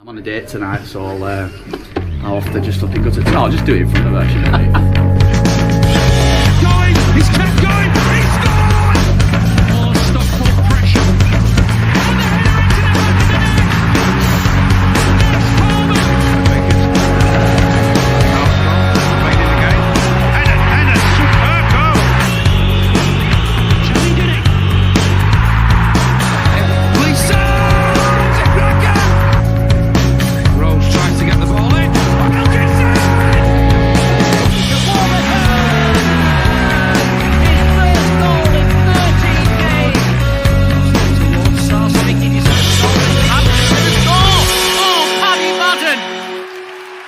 I'm on a date tonight, so I'll have to just up and go to... No, I'll just do it in front of her, shouldn't I? He's kept going! He scored! Oh, Stockport pressure. And a superb goal! Johnny did it! Lisa! Rose tries to get the ball in. Wilkinson!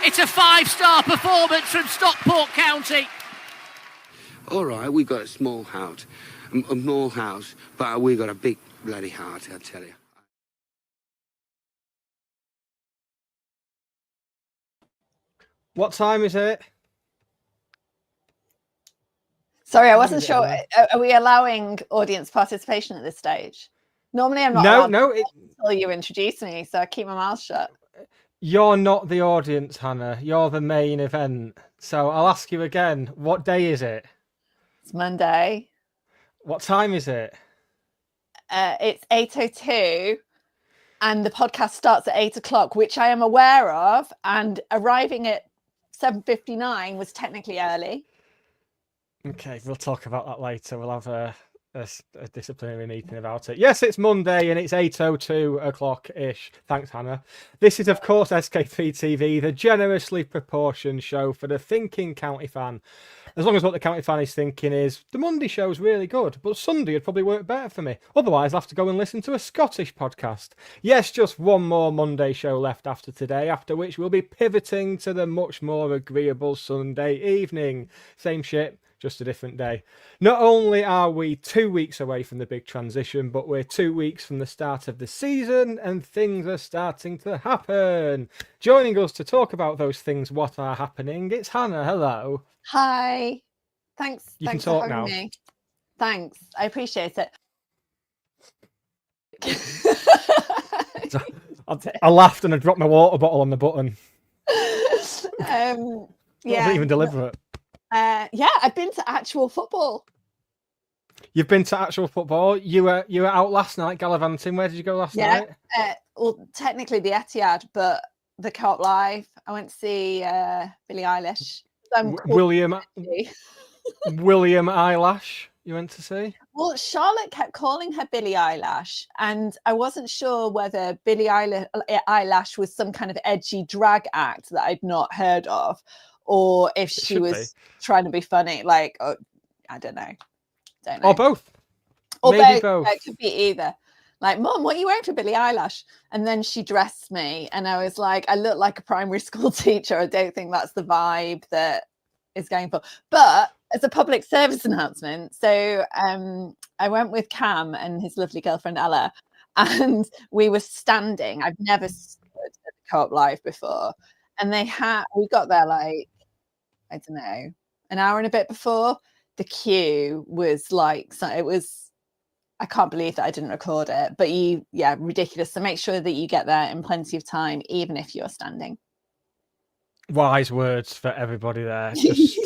It's a 5-star performance from Stockport County. All right, we got a small house, but we got a big bloody heart, I tell you. What time is it? Sorry, I wasn't sure. Are we allowing audience participation at this stage? Normally, I'm not. No. Until you introduce me, so I keep my mouth shut. You're not the audience, Hannah. You're the main event. So I'll ask you again. What day is it? It's Monday. What time is it? It's 8:02, and the podcast starts at 8 o'clock, which I am aware of. And arriving at 7:59 was technically early. Okay, we'll talk about that later. We'll have a disciplinary meeting about it. Yes, it's Monday and it's 8:02 o'clock-ish. Thanks, Hannah. This is, of course, SKP TV, the generously proportioned show for the thinking county fan. As long as what the county fan is thinking is, the Monday show's really good, but Sunday would probably work better for me. Otherwise, I'll have to go and listen to a Scottish podcast. Yes, just one more Monday show left after today, after which we'll be pivoting to the much more agreeable Sunday evening. Same shit, just a different day. Not only are we 2 weeks away from the big transition, but we're 2 weeks from the start of the season and things are starting to happen. Joining us to talk about those things, what are happening, it's Hannah. Hello. Hi. Thanks. You Thanks can talk for having now. me. Thanks. I appreciate it. I laughed and I dropped my water bottle on the button. Yeah. Wasn't even deliberate. Yeah, I've been to actual football. You've been to actual football. You were out last night gallivanting. Where did you go last night? Well, technically the Etihad, but the Co-op Live. I went to see Billie Eilish. William Eyelash. You went to see? Well, Charlotte kept calling her Billie Eilish, and I wasn't sure whether Billie Eilish was some kind of edgy drag act that I'd not heard of, or if she was trying to be funny. Like, oh, I don't know. Or both. Or maybe both. It could be either. Like, Mum, what are you wearing for Billie Eilish? And then she dressed me, and I was like, I look like a primary school teacher. I don't think that's the vibe that is going for. But as a public service announcement, so I went with Cam and his lovely girlfriend Ella, and we were standing. I've never stood at the Co-op Live before, and we got there like, I don't know, an hour and a bit before. The queue was like, so it was. I can't believe that I didn't record it, but ridiculous. So make sure that you get there in plenty of time, even if you're standing. Wise words for everybody there. Just,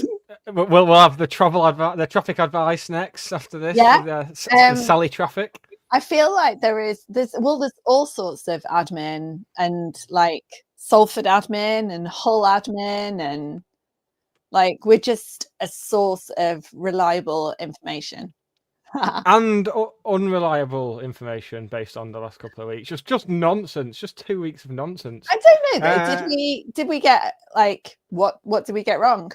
we'll have the traffic advice next after this. Yeah. The Sally traffic. I feel like there's all sorts of admin and like Salford admin and Hull admin, and like we're just a source of reliable information. And unreliable information based on the last couple of weeks. Just nonsense. Just 2 weeks of nonsense. I don't know though. Did we get like what did we get wrong?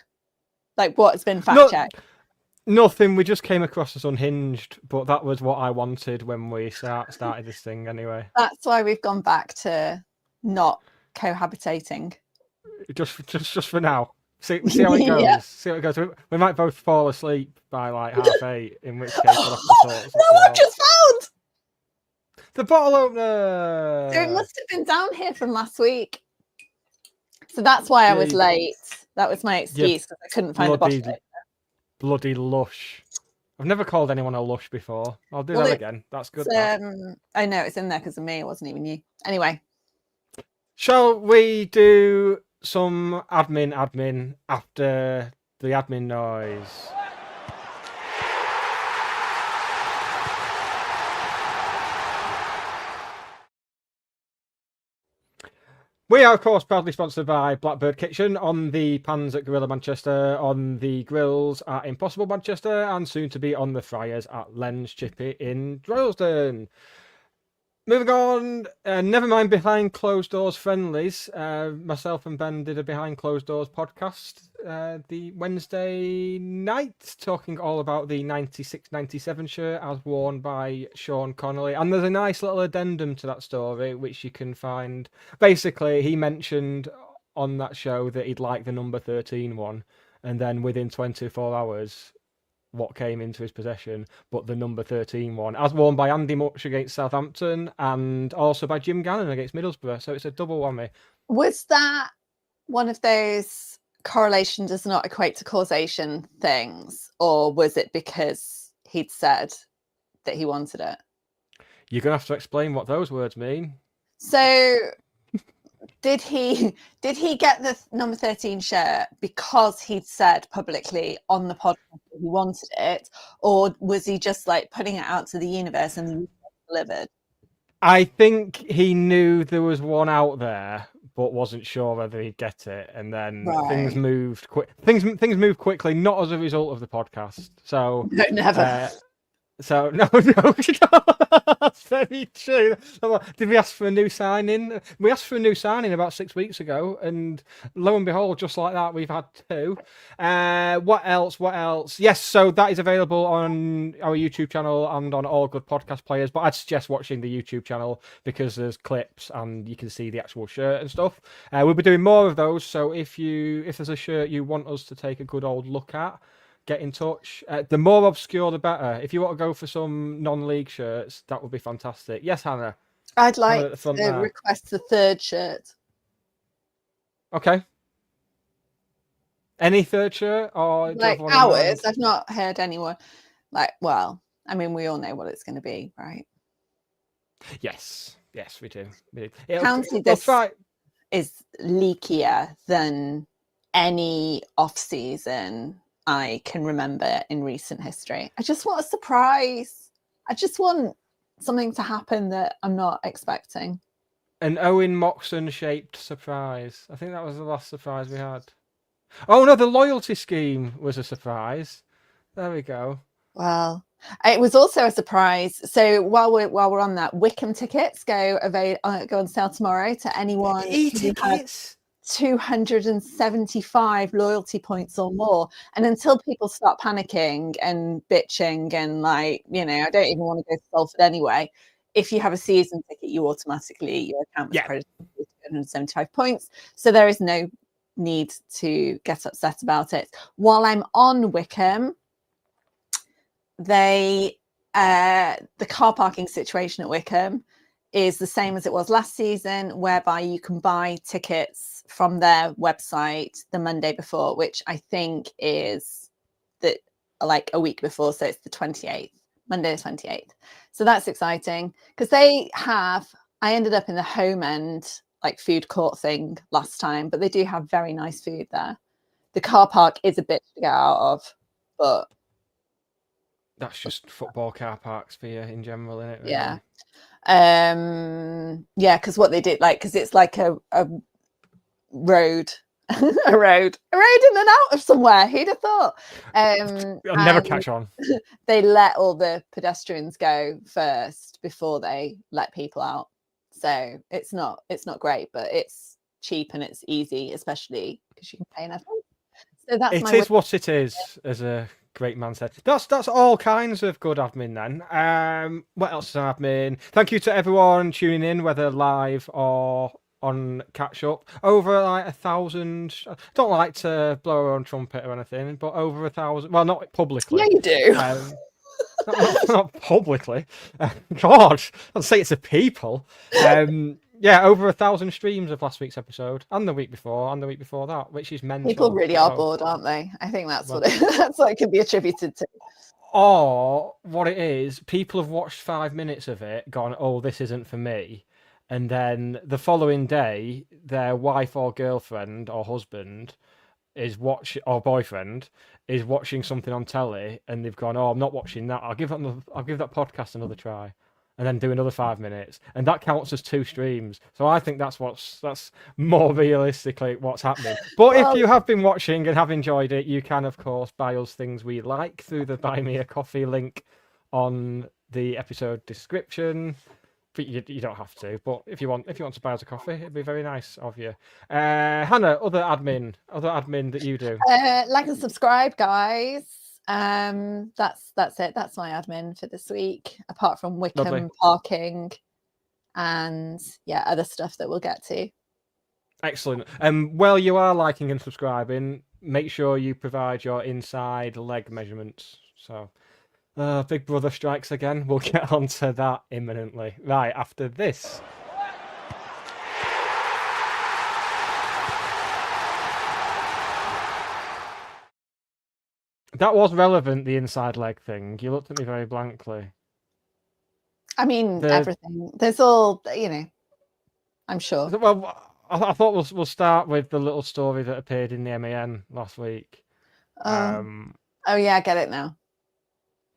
Like what's been fact checked? Nothing. We just came across as unhinged, but that was what I wanted when we started this thing anyway. That's why we've gone back to not cohabitating. Just for now. See how it goes. Yeah. See how it goes. We might both fall asleep by like 8:30, in which case we'll have to sort No, I've just found the bottle opener. So it must have been down here from last week. So that's why I was late. That was my excuse, because I couldn't find the bottle opener. Bloody lush. I've never called anyone a lush before. I'll do that again. That's good. I know it's in there because of me. It wasn't even you. Anyway. Shall we do some admin after the admin noise? We are, of course, proudly sponsored by Blackbird Kitchen on the pans at Gorilla Manchester, on the grills at Impossible Manchester, and soon to be on the fryers at Len's Chippy in Droylsden. Moving on, never mind behind closed doors friendlies. Myself and Ben did a behind closed doors podcast the Wednesday night, talking all about the 96-97 shirt as worn by Sean Connolly. And there's a nice little addendum to that story, which you can find. Basically, he mentioned on that show that he'd like the number 13 one, and then within 24 hours, what came into his possession, but the number 13 one, as worn by Andy Much against Southampton and also by Jim Gannon against Middlesbrough. So it's a double whammy. Was that one of those correlation does not equate to causation things, or was it because he'd said that he wanted it? You're going to have to explain what those words mean. So did he get the number 13 shirt because he'd said publicly on the podcast that he wanted it, or was he just like putting it out to the universe and the universe delivered? I think he knew there was one out there, but wasn't sure whether he'd get it, and then things moved quick. Things moved quickly, not as a result of the podcast. So No, never. So no, that's very true. Did we ask for a new signing? We asked for a new signing about 6 weeks ago, and lo and behold, just like that, we've had two. What else? Yes, so that is available on our YouTube channel and on all good podcast players. But I'd suggest watching the YouTube channel because there's clips and you can see the actual shirt and stuff. We'll be doing more of those. So if there's a shirt you want us to take a good old look at, get in touch. The more obscure, the better. If you want to go for some non-league shirts, that would be fantastic. Yes, Hannah? I'd like to request the third shirt. Okay. Any third shirt? Or like ours? I've not heard anyone. Well, I mean, we all know what it's going to be, right? Yes, we do. County this is leakier than any off-season I can remember in recent history. I just want a surprise. I just want something to happen that I'm not expecting. An Owen Moxon shaped surprise. I think that was the last surprise we had. Oh no, the loyalty scheme was a surprise. There we go. Well, it was also a surprise. So while we're on that, Wickham tickets go on sale tomorrow to anyone who has 275 loyalty points or more. And until people start panicking and bitching and I don't even want to go to Salford anyway, if you have a season ticket, your account was credited with 275 points. So there is no need to get upset about it. While I'm on Wickham, the car parking situation at Wickham is the same as it was last season, whereby you can buy tickets from their website the Monday before, which I think is a week before. So it's the 28th, Monday the 28th. So that's exciting because I ended up in the home end, food court thing last time, but they do have very nice food there. The car park is a bit to get out of, but that's just football car parks for you in general, isn't it? Really? Yeah. Because what they did, because it's like a road, a road in and out of somewhere. Who'd have thought? I'll never catch on. They let all the pedestrians go first before they let people out. So it's not great, but it's cheap and it's easy, especially because you can pay in advance. So that's what it is, as a great man said. That's all kinds of good admin then. What else is admin? Thank you to everyone tuning in, whether live or on catch up. Over 1,000. I don't like to blow our own trumpet or anything, but over 1,000. Well, not publicly. Yeah, you do. Not publicly. God, I'll say it to people. Yeah, over 1,000 streams of last week's episode, and the week before, and the week before that, which is mental. People really are bored, aren't they? I think that's what it can be attributed to. Or what it is, people have watched 5 minutes of it, gone, "Oh, this isn't for me," and then the following day, their wife or girlfriend or husband is or boyfriend is watching something on telly, and they've gone, "Oh, I'm not watching that. I'll give that podcast another try," and then do another 5 minutes, and that counts as 2 streams. So I think that's more realistically what's happening. But if you have been watching and have enjoyed it, you can of course buy us things we like through the Buy Me a Coffee link on the episode description. But you don't have to. But if you want to buy us a coffee, it'd be very nice of you. Hannah, other admin that you do. Like and subscribe, guys. That's it. That's my admin for this week. Apart from Wickham Lovely. parking, and other stuff that we'll get to. Excellent. While you are liking and subscribing, make sure you provide your inside leg measurements. So. Big Brother strikes again. We'll get onto that imminently. Right, after this. That was relevant, the inside leg thing. You looked at me very blankly. I mean, everything. There's all, I'm sure. Well, I thought we'll start with the little story that appeared in the MAN last week. Oh yeah, I get it now.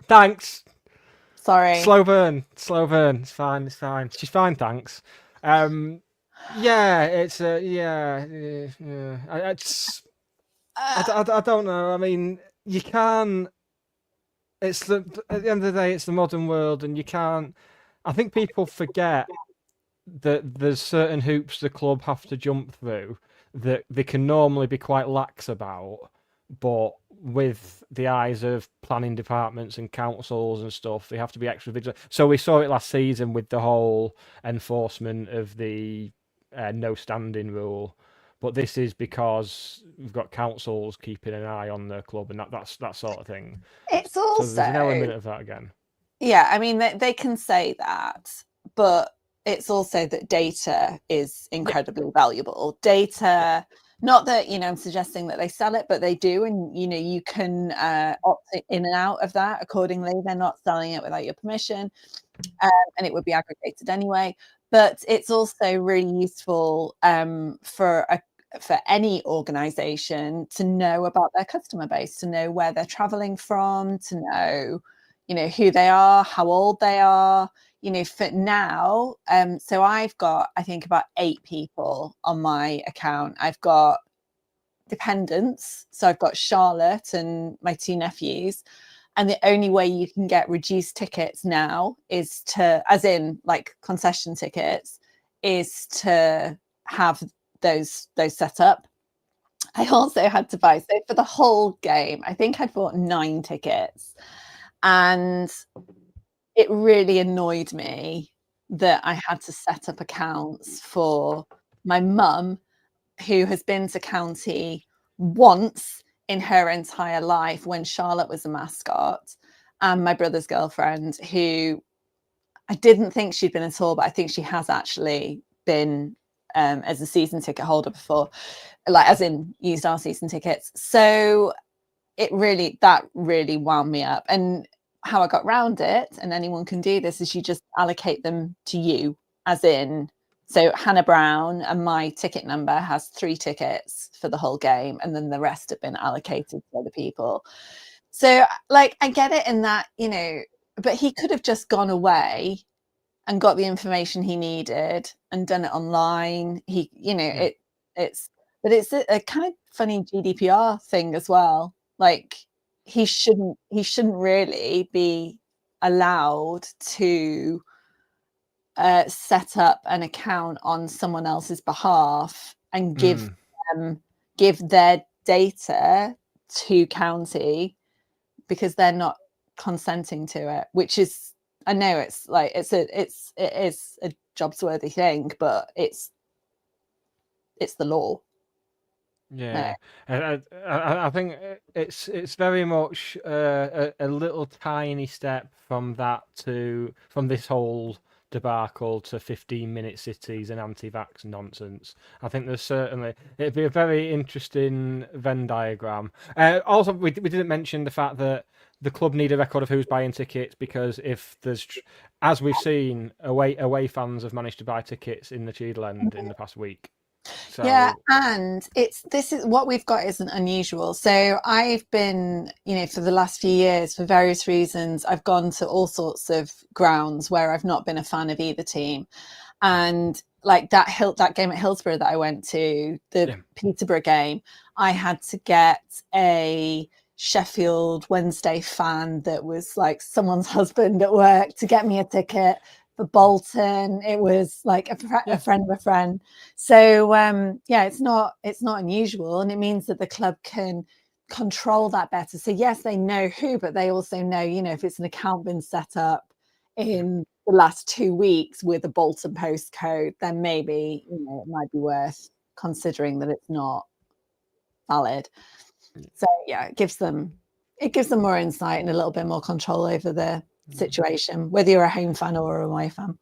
Thanks. Sorry. Slow burn. It's fine. She's fine, thanks. It's I don't know. I mean, you can't. At the end of the day, it's the modern world, and you can't. I think people forget that there's certain hoops the club have to jump through that they can normally be quite lax about, but with the eyes of planning departments and councils and stuff, they have to be extra vigilant. So we saw it last season with the whole enforcement of the no standing rule, but this is because we've got councils keeping an eye on the club and that sort of thing. It's also so there's an element of that again. Yeah, I mean they can say that, but it's also that data is incredibly valuable. Data. Not that, I'm suggesting that they sell it, but they do. And, you can opt in and out of that accordingly. They're not selling it without your permission. And it would be aggregated anyway. But it's also really useful for any organization to know about their customer base, to know where they're traveling from, to know, who they are, how old they are. For now, so I've got, I think, about 8 people on my account. I've got dependents, so I've got Charlotte and my 2 nephews, and the only way you can get reduced tickets now is to, as in like concession tickets, is to have those set up. I also had to buy, so for the whole game, I think I'd bought 9 tickets, and it really annoyed me that I had to set up accounts for my mum, who has been to county once in her entire life when Charlotte was a mascot, and my brother's girlfriend, who I didn't think she'd been at all, but I think she has actually been as a season ticket holder before, like as in used our season tickets. So that really wound me up. And how I got around it, and anyone can do this, is you just allocate them to you, as in, so Hannah Brown and my ticket number has 3 tickets for the whole game, and then the rest have been allocated to other people. So like I get it in that, but he could have just gone away and got the information he needed and done it online. It's a kind of funny GDPR thing as well. Like he shouldn't really be allowed to set up an account on someone else's behalf and give their data to county, because they're not consenting to it, which is, I know it's like it is a jobs worthy thing, but it's the law. Yeah, and I think it's very much a little tiny step from this whole debacle to 15-minute cities and anti-vax nonsense. I think it'd be a very interesting Venn diagram. Also, we didn't mention the fact that the club need a record of who's buying tickets, because if there's, as we've seen, away fans have managed to buy tickets in the Cheadle End in the past week. So, yeah, and this is what we've got isn't unusual. So I've been, for the last few years, for various reasons, I've gone to all sorts of grounds where I've not been a fan of either team, and like that game at Hillsborough that I went to, the Peterborough game, I had to get a Sheffield Wednesday fan that was like someone's husband at work to get me a ticket. For Bolton, it was like a friend of a friend. So it's not unusual, and it means that the club can control that better. So yes, they know who, but they also know, if it's an account been set up in the last 2 weeks with a Bolton postcode, then maybe it might be worth considering that it's not valid. So yeah, it gives them more insight and a little bit more control over the situation, whether you're a home fan or a away fan.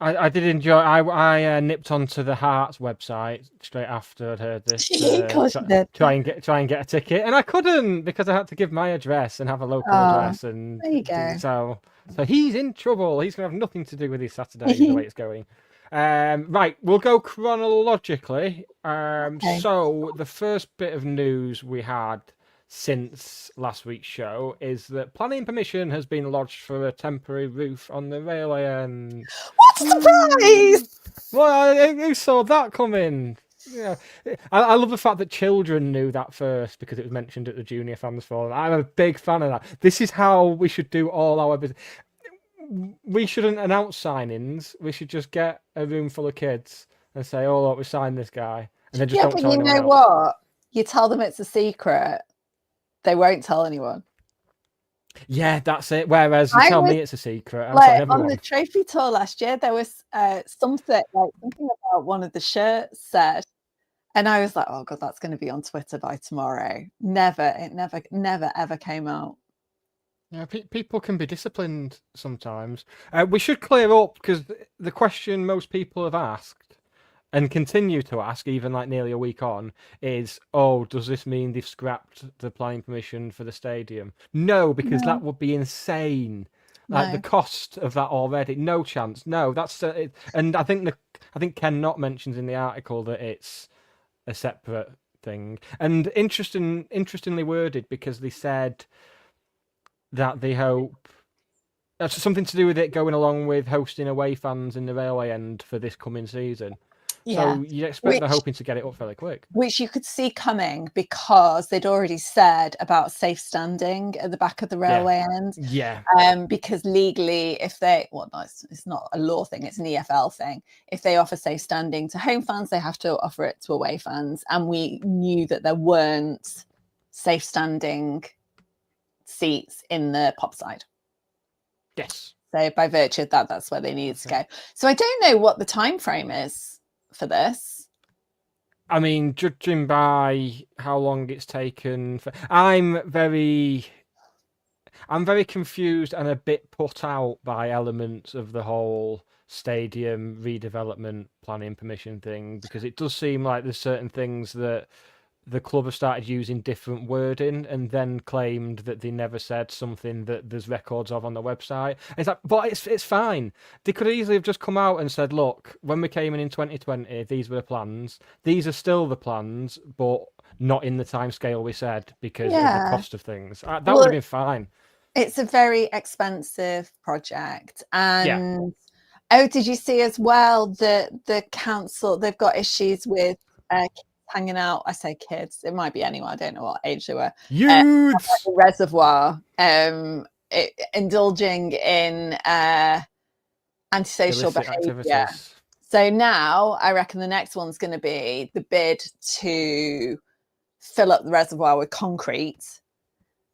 I did enjoy. I nipped onto the Hearts website straight after I'd heard this. Try and get a ticket, and I couldn't because I had to give my address and have a local address. And there you go. So he's in trouble. He's gonna have nothing to do with his Saturday the way it's going. Right, we'll go chronologically. Okay. So the first bit of news we had since last week's show is that planning permission has been lodged for a temporary roof on the railway end. What surprise! Well, who saw that coming? Yeah, I love the fact that children knew that first because it was mentioned at the Junior Fans Forum. I'm a big fan of that. This is how we should do all our business. We shouldn't announce signings. We should just get a room full of kids and say, "Oh, look, we signed this guy," and then just don't tell anyone else. What? You tell them it's a secret. They won't tell anyone. Yeah, that's it. Whereas you tell me it's a secret. On the trophy tour last year, there was something about one of the shirts said, and I was like, "Oh God, that's going to be on Twitter by tomorrow." It never ever came out. Yeah, people can be disciplined sometimes. We should clear up because the question most people have asked and continue to ask, even like nearly a week on, is, oh, does this mean they've scrapped the planning permission for the stadium? No, because that would be insane. Like the cost of that already, no chance. No, that's it. And I think Ken Knott mentions in the article that it's a separate thing, and interestingly worded because they said that they hope that's something to do with it going along with hosting away fans in the railway end for this coming season. Yeah. So you expect they're hoping to get it up fairly quick. Which you could see coming because they'd already said about safe standing at the back of the railway end. Yeah. Because legally, it's not a law thing, it's an EFL thing. If they offer safe standing to home fans, they have to offer it to away fans. And we knew that there weren't safe standing seats in the pop side. Yes. So by virtue of that, that's where they needed to go. So I don't know what the time frame is for this. I mean, judging by how long it's taken, I'm very confused and a bit put out by elements of the whole stadium redevelopment planning permission thing, because it does seem like there's certain things that the club have started using different wording and then claimed that they never said something that there's records of on the website. And it's like, but it's fine. They could easily have just come out and said, look, when we came in 2020, these were the plans. These are still the plans, but not in the time scale we said because of the cost of things. That would have been fine. It's a very expensive project. And did you see as well that the council, they've got issues with hanging out? I say kids, it might be anyone, I don't know what age they were. Youths! Reservoir, indulging in antisocial behaviour. So now I reckon the next one's going to be the bid to fill up the reservoir with concrete,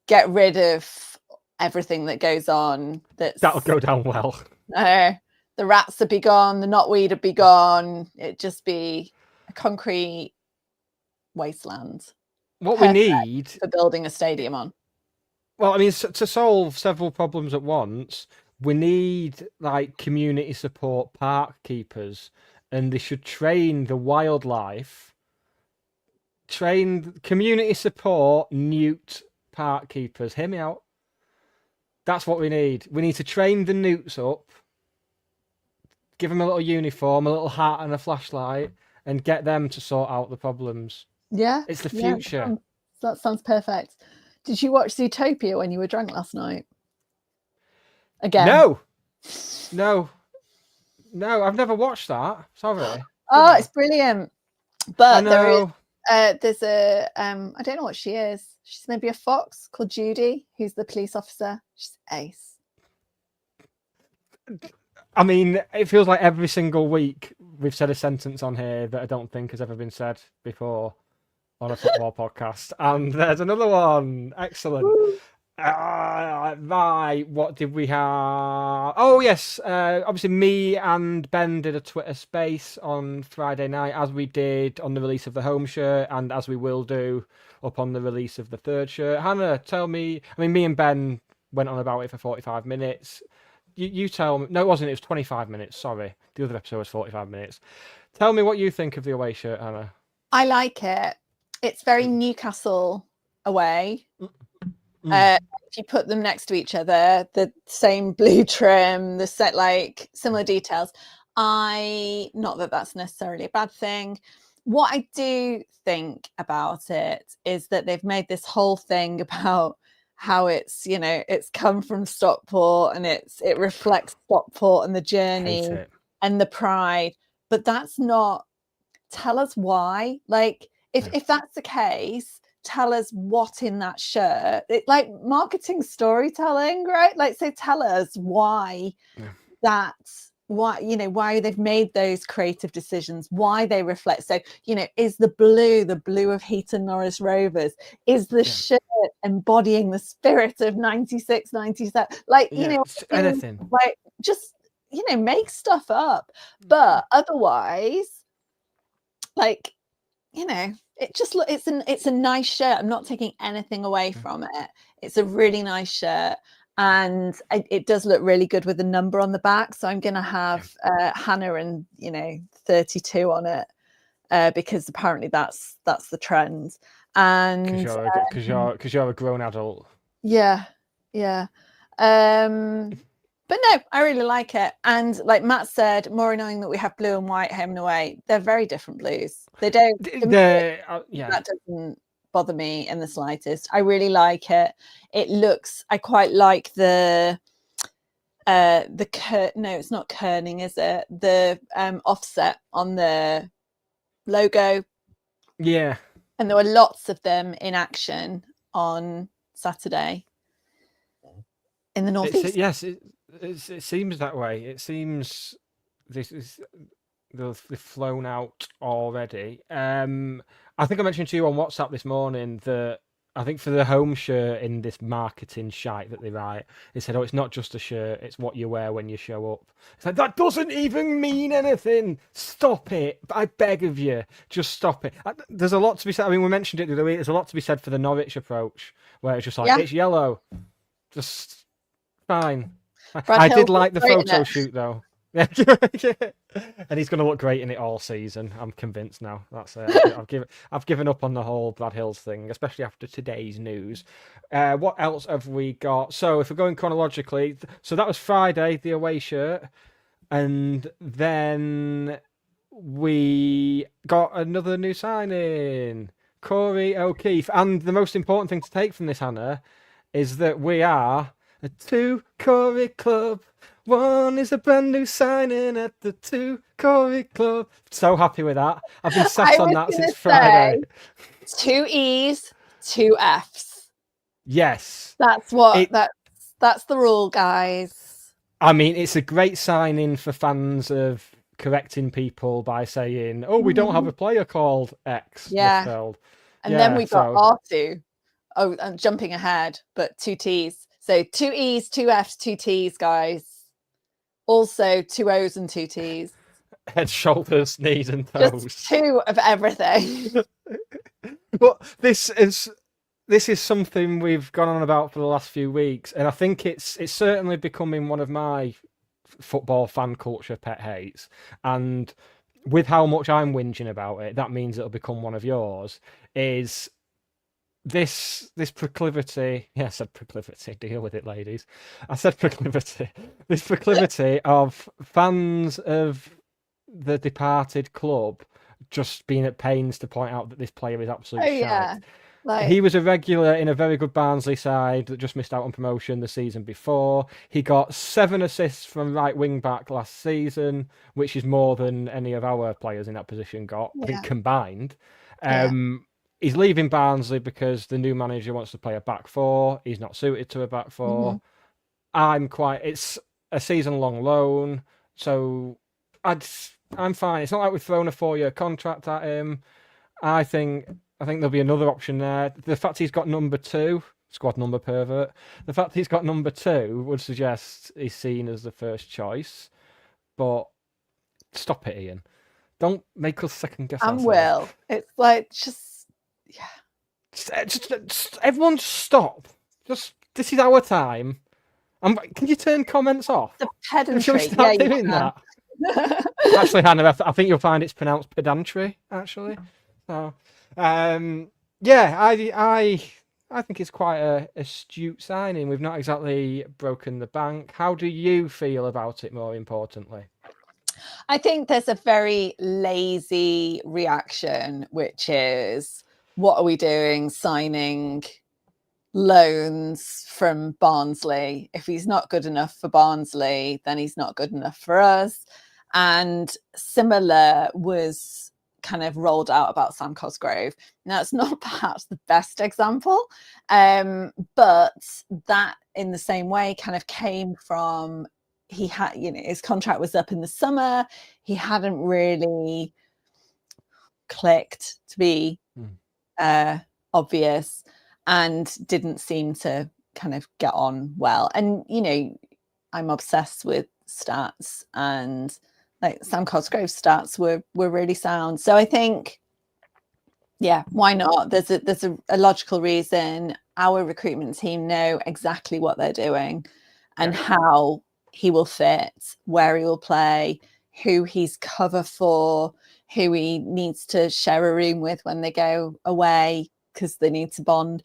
get rid of everything that goes on. That'll go down well. The rats would be gone, the knotweed would be gone. It'd just be a concrete wasteland. What we need for building a stadium on. Well, I mean, to solve several problems at once, we need like community support park keepers, and they should train the wildlife. Train community support newt park keepers. Hear me out. That's what we need. We need to train the Newts up, give them a little uniform, a little hat, and a flashlight, and get them to sort out the problems. Yeah. It's the Yeah, future. that sounds perfect. Did you watch Zootopia when you were drunk last night? Again? No, I've never watched that. Sorry. Oh, it's brilliant. But there is know. there's a I don't know what she is. She's maybe a fox called Judy, who's the police officer. She's ace. I mean, it feels like every single week we've said a sentence on here that I don't think has ever been said before on a football podcast. And there's another one. Excellent. Right, what did we have? Oh, yes. Obviously, me and Ben did a Twitter space on Friday night, as we did on the release of the home shirt, and as we will do upon the release of the third shirt. Hannah, tell me. I mean, me and Ben went on about it for 45 minutes. You tell me. No, it wasn't. It was 25 minutes. Sorry. The other episode was 45 minutes. Tell me what you think of the away shirt, Hannah. I like it. It's very Newcastle away. If you put them next to each other, the same blue trim, the set, like similar details. Not that that's necessarily a bad thing. What I do think about it is that they've made this whole thing about how it's, you know, it's come from Stockport and it reflects Stockport and the journey and the pride. But that's not. Tell us why. Like, if that's the case, tell us what in that shirt. It, like marketing storytelling, right? Like, so tell us why why they've made those creative decisions, why they reflect. So, you know, is the blue of Heaton Norris Rovers? Is the shirt embodying the spirit of 96, 97? Like, you know, anything. Like, just, you know, make stuff up. But otherwise, like, you know, it's a nice shirt. I'm not taking anything away from it. It's a really nice shirt, and it does look really good with the number on the back. So I'm gonna have Hannah and 32 on it because apparently that's the trend. And because you're a grown adult. Yeah. But no, I really like it. And like Matt said, more annoying that we have blue and white home and away. They're very different blues. They don't. That doesn't bother me in the slightest. I really like it. It looks. I quite like the no, it's not kerning, is it? The offset on the logo. Yeah. And there were lots of them in action on Saturday in the northeast. It seems that way. It seems they've flown out already. I think I mentioned to you on WhatsApp this morning that I think for the home shirt in this marketing shite that they write, they said, "Oh, it's not just a shirt; it's what you wear when you show up." It's like, that doesn't even mean anything. Stop it! I beg of you, just stop it. There's a lot to be said. I mean, we mentioned it the other week. There's a lot to be said for the Norwich approach, where it's just like it's yellow, just fine. I did like the photo shoot though. And he's going to look great in it all season. I'm convinced now. That's it. I've given up on the whole Brad Hills thing, especially after today's news. What else have we got? So if we're going chronologically, so that was Friday, the away shirt, and then we got another new signing, Corey O'Keefe. And the most important thing to take from this, Hannah, is that we are a 2 Corey club. One is a brand new signing at the 2 Corey club. So happy with that. I've been sat on that since Friday. 2 E's, 2 F's. Yes. That's what that's the rule, guys. I mean, it's a great signing for fans of correcting people by saying, "Oh, we don't have a player called X." Yeah. And then we got Arttu. Oh, I'm jumping ahead, but 2 T's. So 2 E's, 2 F's, 2 T's, guys. Also 2 O's and 2 T's. Head, shoulders, knees, and toes. Just 2 of everything. But this is something we've gone on about for the last few weeks, and I think it's certainly becoming one of my football fan culture pet hates. And with how much I'm whinging about it, that means it'll become one of yours. Is this proclivity. Yeah, I said proclivity. Deal with it, ladies. I said proclivity. This proclivity of fans of the departed club just being at pains to point out that this player is absolute Oh shite. yeah. Like, He was a regular in a very good Barnsley side that just missed out on promotion the season before. He got 7 assists from right wing back last season, which is more than any of our players in that position got, I think, Yeah. combined. Yeah. He's leaving Barnsley because the new manager wants to play a back four. He's not suited to a back four. It's a season-long loan, so I'm fine. It's not like we've thrown a 4-year contract at him. I think there'll be another option there. The fact he's got number 2, squad number pervert. The fact he's got number 2 would suggest he's seen as the first choice. But stop it, Ian. Don't make us second guess ourselves. Will. It's like just Everyone stop. This is our time. Can you turn comments off? the pedantry. Shall we start doing that? Actually, Hannah, I think you'll find it's pronounced pedantry. Actually, so I think it's quite a astute signing. We've not exactly broken the bank. How do you feel about it? More importantly, I think there's a very lazy reaction, which is, what are we doing signing loans from Barnsley? If he's not good enough for Barnsley, then he's not good enough for us. And similar was kind of rolled out about Sam Cosgrove. Now, it's not perhaps the best example, but that in the same way kind of came from, he had, his contract was up in the summer. He hadn't really clicked, to be obvious, and didn't seem to kind of get on well. And, I'm obsessed with stats, and like Sam Cosgrove's stats were really sound. So I think, why not? There's a logical reason. Our recruitment team know exactly what they're doing and how he will fit, where he will play, who he's cover for, who he needs to share a room with when they go away because they need to bond,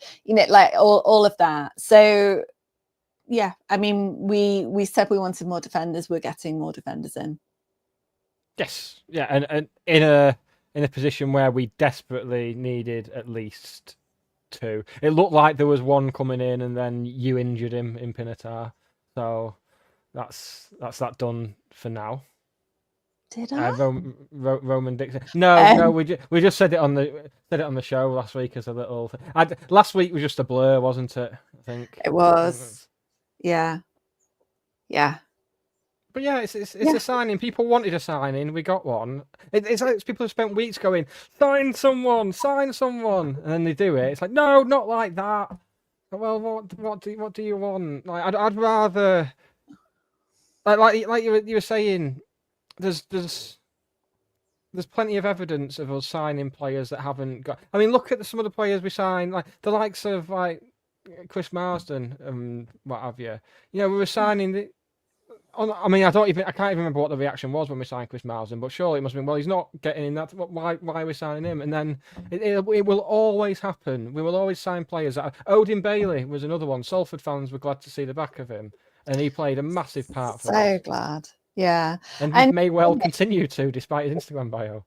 like all of that. So I mean, we said we wanted more defenders. We're getting more defenders in. yes, yeah, and in a position where we desperately needed at least 2. It looked like there was one coming in, and then you injured him in Pinatar, so that's that done for now. Did I? Roman Dixon. No, we just said it on the show last week as a little. Last week was just a blur, wasn't it? I think It was. Yeah. But yeah, it's a signing. People wanted a signing. We got one. It's like people have spent weeks going, sign someone, and then they do it. It's like, no, not like that. Well, what do you want? Like, I'd rather like you were saying. There's plenty of evidence of us signing players that haven't got. I mean, look at some of the players we signed, like the likes of like Chris Marsden and what have you. We were signing I can't even remember what the reaction was when we signed Chris Marsden, but surely it must have been, well, he's not getting in that. Why are we signing him? And then it will always happen. We will always sign players. Odin Bailey was another one. Salford fans were glad to see the back of him, and he played a massive part for us. So glad. Yeah. And he may well continue to, despite his Instagram bio.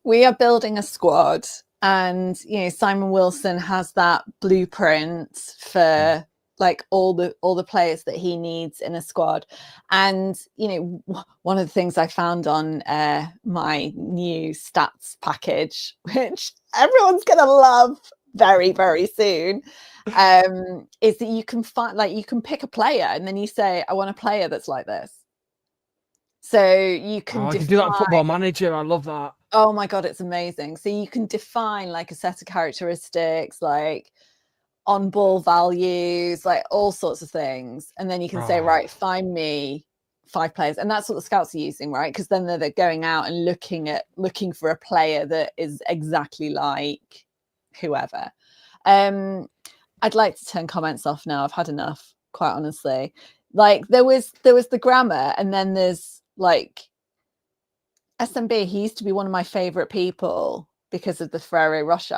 We are building a squad, and Simon Wilson has that blueprint for like all the players that he needs in a squad. And one of the things I found on my new stats package, which everyone's gonna love very, very soon, is that you can you can pick a player and then you say, I want a player that's like this. So you can do that in Football Manager. I love that. Oh my God, it's amazing. So you can define like a set of characteristics, like on ball values, like all sorts of things. And then you can say, right, find me 5 players. And that's what the scouts are using, right? Because then they're going out and looking for a player that is exactly like whoever. I'd like to turn comments off now. I've had enough, quite honestly. Like there was the grammar, and then there's like SMB. He used to be one of my favorite people, because of the Ferrero Rocher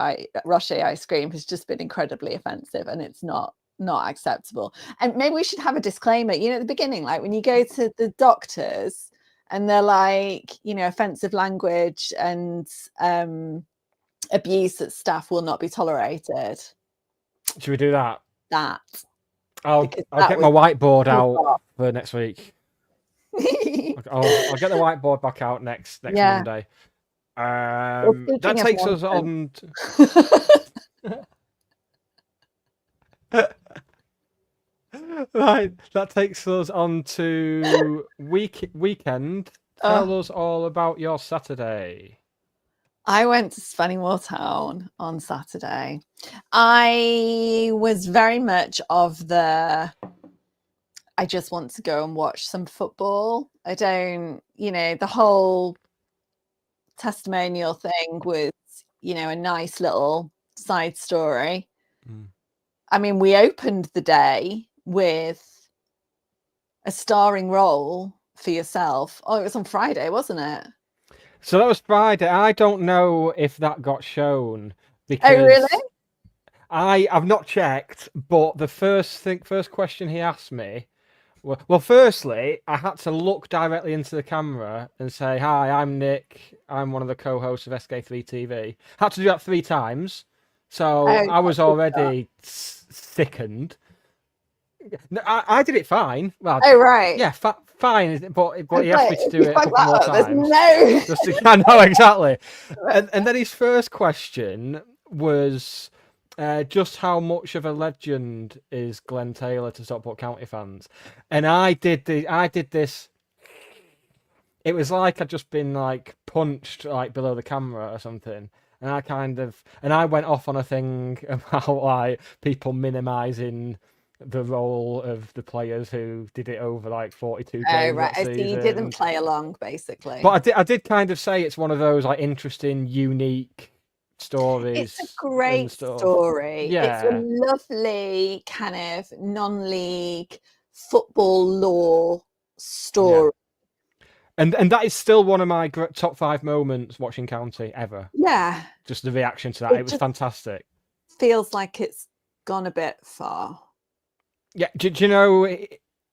ice cream has just been incredibly offensive, and it's not acceptable. And maybe we should have a disclaimer, you know, at the beginning, like when you go to the doctors and they're like, you know, offensive language and abuse at staff will not be tolerated. Should we do that? I'll Because get my whiteboard out for next week. I'll get the whiteboard back out next Monday. That takes us on. Right, that takes us on to weekend. Tell us all about your Saturday. I went to Spennymoor Town on Saturday. I was very much of the, I just want to go and watch some football. I don't, you know, the whole testimonial thing was, you know, a nice little side story. I mean, we opened the day with a starring role for yourself. Oh, it was on Friday, wasn't it? So that was Friday. I don't know if that got shown because Oh, really? I've not checked, but the first question he asked me, well, firstly, I had to look directly into the camera and say, "Hi, I'm Nick. I'm one of the co-hosts of SK3 TV." Had to do that 3 times, so I was already sickened. No, I did it fine. Well, right. Yeah, fine, but he asked me to do it a couple more times. No. I know exactly. And then his first question was just how much of a legend is Glen Taylor to Stockport County fans? And I did this. It was like I'd just been like punched like below the camera or something. And I went off on a thing about like people minimizing the role of the players who did it over like 42 games. Oh, right. So you didn't play along, basically. But I did kind of say it's one of those like interesting, unique stories. It's a great story. Yeah. It's a lovely kind of non-league football law story. Yeah. And that is still one of my top 5 moments watching County ever. Yeah. Just the reaction to that. It was fantastic. Feels like it's gone a bit far. Yeah, do you know,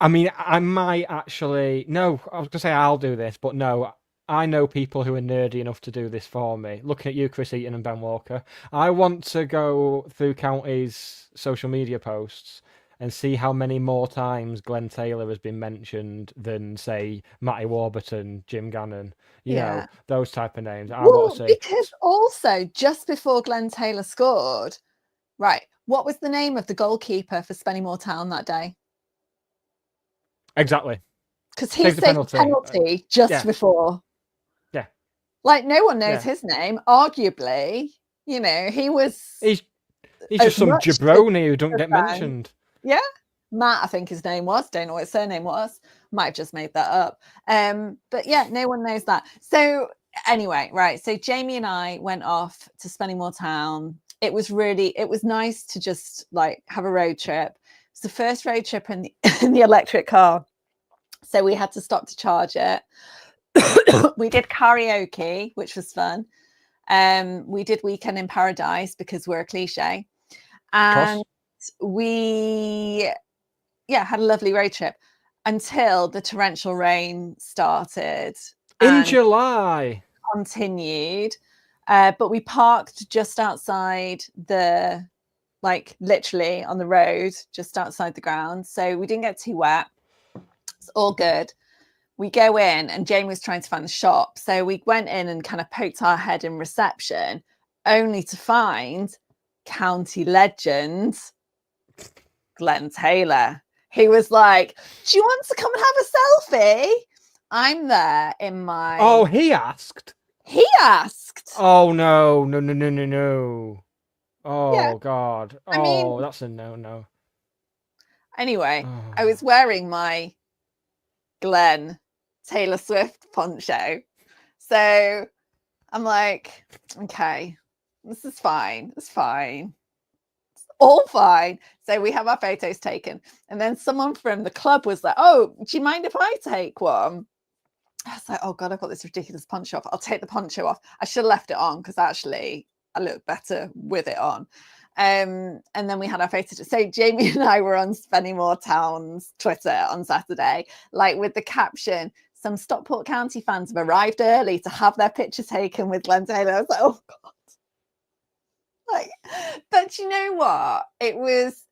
I mean, I might actually, no, I was going to say I'll do this, but no, I know people who are nerdy enough to do this for me. Looking at you, Chris Eaton and Ben Walker, I want to go through County's social media posts and see how many more times Glen Taylor has been mentioned than, say, Matty Warburton, Jim Gannon, you know, those type of names. I want to see. Because also, just before Glen Taylor scored, right, what was the name of the goalkeeper for Spennymoor Town that day? Exactly. Because he saved the penalty just before. Yeah. Like, no one knows his name. Arguably, you know, he's just some jabroni who don't get mentioned. Yeah. Matt, I think his name was. Don't know what his surname was. Might have just made that up. But yeah, no one knows that. So anyway, right. So Jamie and I went off to Spennymoor Town. It was nice to just like have a road trip. It's the first road trip in the electric car. So we had to stop to charge it. We did karaoke, which was fun. We did Weekend in Paradise because we're a cliche. And we had a lovely road trip until the torrential rain started. In July. Continued. But we parked just outside literally on the road, just outside the ground. So we didn't get too wet. It's all good. We go in and Jamie was trying to find the shop. So we went in and kind of poked our head in reception, only to find County legend Glen Taylor. He was like, "Do you want to come and have a selfie?" I'm there in my... Oh, he asked? He asked. Oh, no. Oh, yeah. God. I mean, that's a no. Anyway, I was wearing my Glen Taylor Swift poncho. So I'm like, okay, this is fine. It's fine. It's all fine. So we have our photos taken. And then someone from the club was like, "Oh, do you mind if I take one?" I was like, oh God, I've got this ridiculous poncho off. I'll take the poncho off. I should have left it on because actually I look better with it on. And then we had our photo. So Jamie and I were on Spennymoor Town's Twitter on Saturday, like with the caption, some Stockport County fans have arrived early to have their picture taken with Glen Taylor. I was like, oh God. Like, but you know what? It was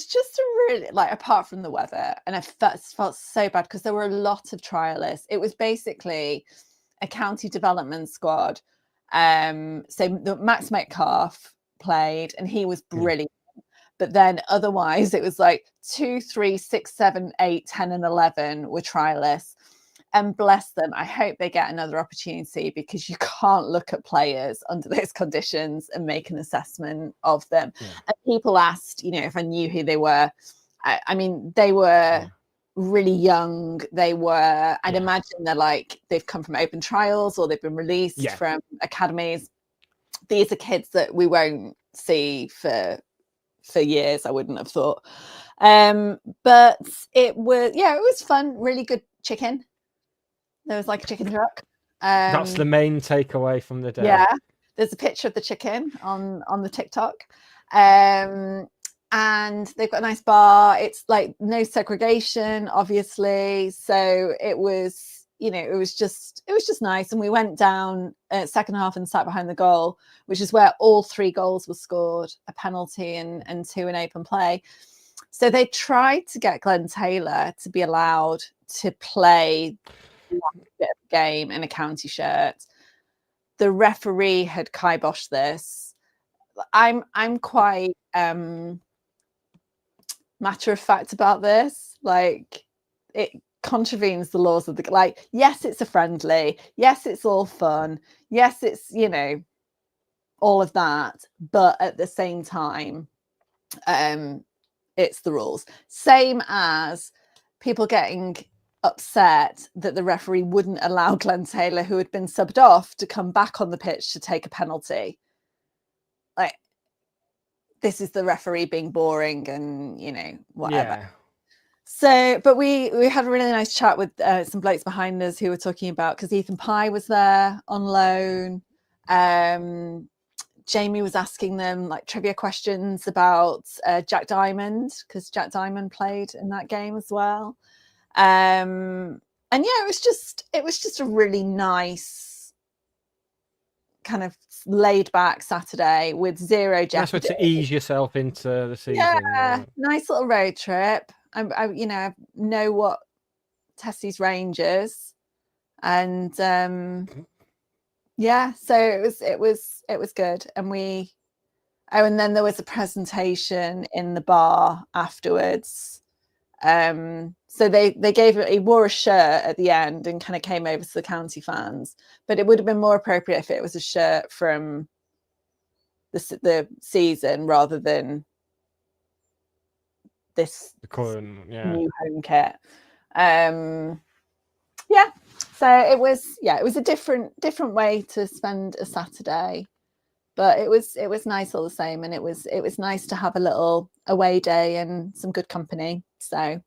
just a really, like, apart from the weather, and I felt so bad because there were a lot of trialists. It was basically a county development squad. So Max Metcalf played, and he was brilliant. But then otherwise, it was like 2, 3, 6, 7, 8, 10, and 11 were trialists. And bless them, I hope they get another opportunity, because you can't look at players under those conditions and make an assessment of them. Yeah. And people asked, if I knew who they were. I mean, they were really young. They were, I'd imagine they've come from open trials or they've been released from academies. These are kids that we won't see for years, I wouldn't have thought. But it was fun, really good chicken. There was like a chicken truck. That's the main takeaway from the day. Yeah, there's a picture of the chicken on the TikTok. And they've got a nice bar. It's like no segregation, obviously. So it was, it was just nice. And we went down second half and sat behind the goal, which is where all 3 goals were scored, a penalty and 2 in open play. So they tried to get Glen Taylor to be allowed to play bit of game in a county shirt. The referee had kiboshed this. I'm quite matter of fact about this. Like, it contravenes the laws of the yes, it's a friendly, yes, it's all fun, yes, it's all of that, but at the same time it's the rules. Same as people getting upset that the referee wouldn't allow Glen Taylor, who had been subbed off, to come back on the pitch to take a penalty. Like, this is the referee being boring and whatever. Yeah. So, but we had a really nice chat with some blokes behind us who were talking about, because Ethan Pye was there on loan. Jamie was asking them like trivia questions about Jack Diamond, because Jack Diamond played in that game as well. And it was just a really nice kind of laid back Saturday with zero jeopardy. Nice way to ease yourself into the season. Yeah, nice little road trip. I know what Tessie's range is, and so it was good. And and then there was a presentation in the bar afterwards. So he wore a shirt at the end and kind of came over to the county fans, but it would have been more appropriate if it was a shirt from the season rather than this new home kit. So it was a different way to spend a Saturday, but it was nice all the same. And it was nice to have a little away day and some good company. So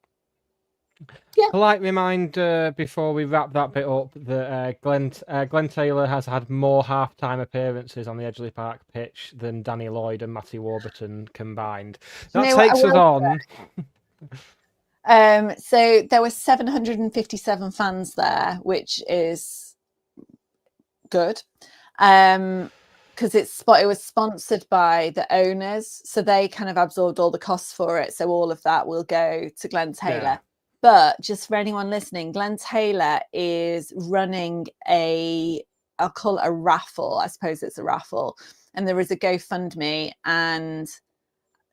polite reminder before we wrap that bit up that Glen Taylor has had more half-time appearances on the Edgeley Park pitch than Danny Lloyd and Matty Warburton combined. That takes us on. So there were 757 fans there, which is good. Because it was sponsored by the owners, so they kind of absorbed all the costs for it. So all of that will go to Glen Taylor. Yeah. But just for anyone listening, Glen Taylor is running I'll call it a raffle. I suppose it's a raffle. And there is a GoFundMe, and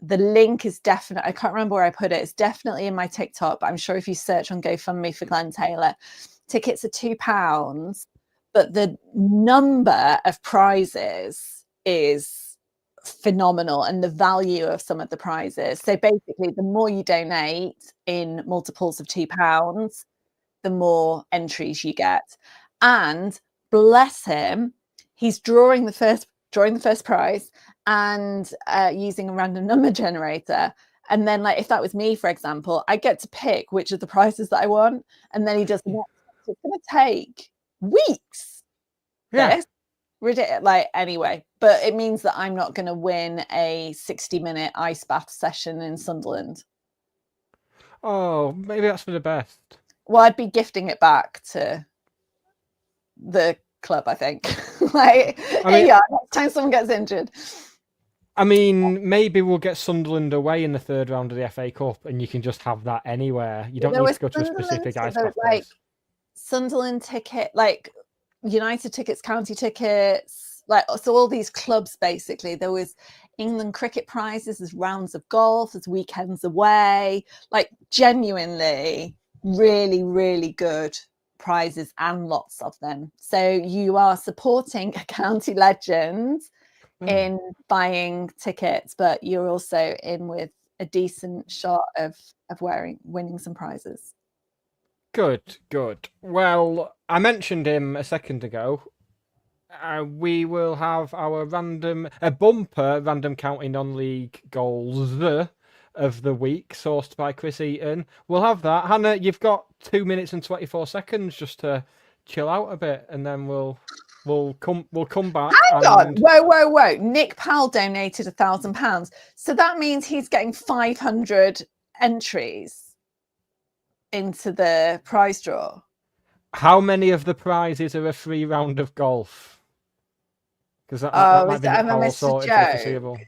the link is definitely, I can't remember where I put it. It's definitely in my TikTok, but I'm sure if you search on GoFundMe for Glen Taylor, tickets are £2, but the number of prizes is phenomenal, and the value of some of the prizes. So basically, the more you donate in multiples of £2, the more entries you get. And bless him, he's drawing the first prize and using a random number generator. And then, like, if that was me, for example, I get to pick which of the prizes that I want, and then he does the next It's going to take weeks. Yeah. This. Like, anyway, but it means that I'm not going to win a 60-minute ice bath session in Sunderland. Oh, maybe that's for the best. Well, I'd be gifting it back to the club, I think. Like, next time someone gets injured. I mean, maybe we'll get Sunderland away in the third round of the FA Cup, and you can just have that anywhere. You don't need to go to a specific ice bath place. Sunderland ticket, like United tickets, county tickets, like, so all these clubs, basically. There was England cricket prizes, there's rounds of golf, there's weekends away, like genuinely really, really good prizes and lots of them. So you are supporting a county legend in buying tickets, but you're also in with a decent shot of winning some prizes. Good. Well, I mentioned him a second ago. We will have our bumper random county non-league goals of the week, sourced by Chris Eaton. We'll have that. Hannah, you've got 2 minutes and 24 seconds just to chill out a bit, and then we'll come back. Hang on, whoa! Nick Powell donated £1,000, so that means he's getting 500 entries into the prize draw. How many of the prizes are a free round of golf? Because that might be Nick Powell sorted for the foreseeable.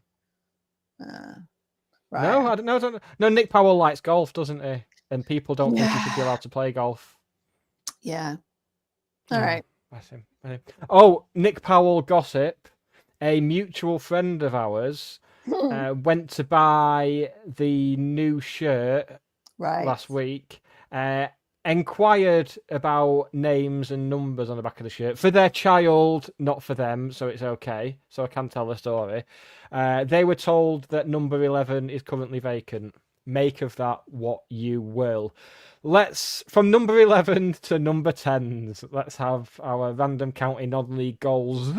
Right. No, I don't know. No, Nick Powell likes golf, doesn't he? And people don't think he should be allowed to play golf. Yeah. All right. Bless him. Oh, Nick Powell gossip. A mutual friend of ours went to buy the new shirt last week. Inquired about names and numbers on the back of the shirt for their child, not for them, so it's okay. So I can tell the story. They were told that number 11 is currently vacant. Make of that what you will. From number 11 to number 10s, let's have our random county non-league goals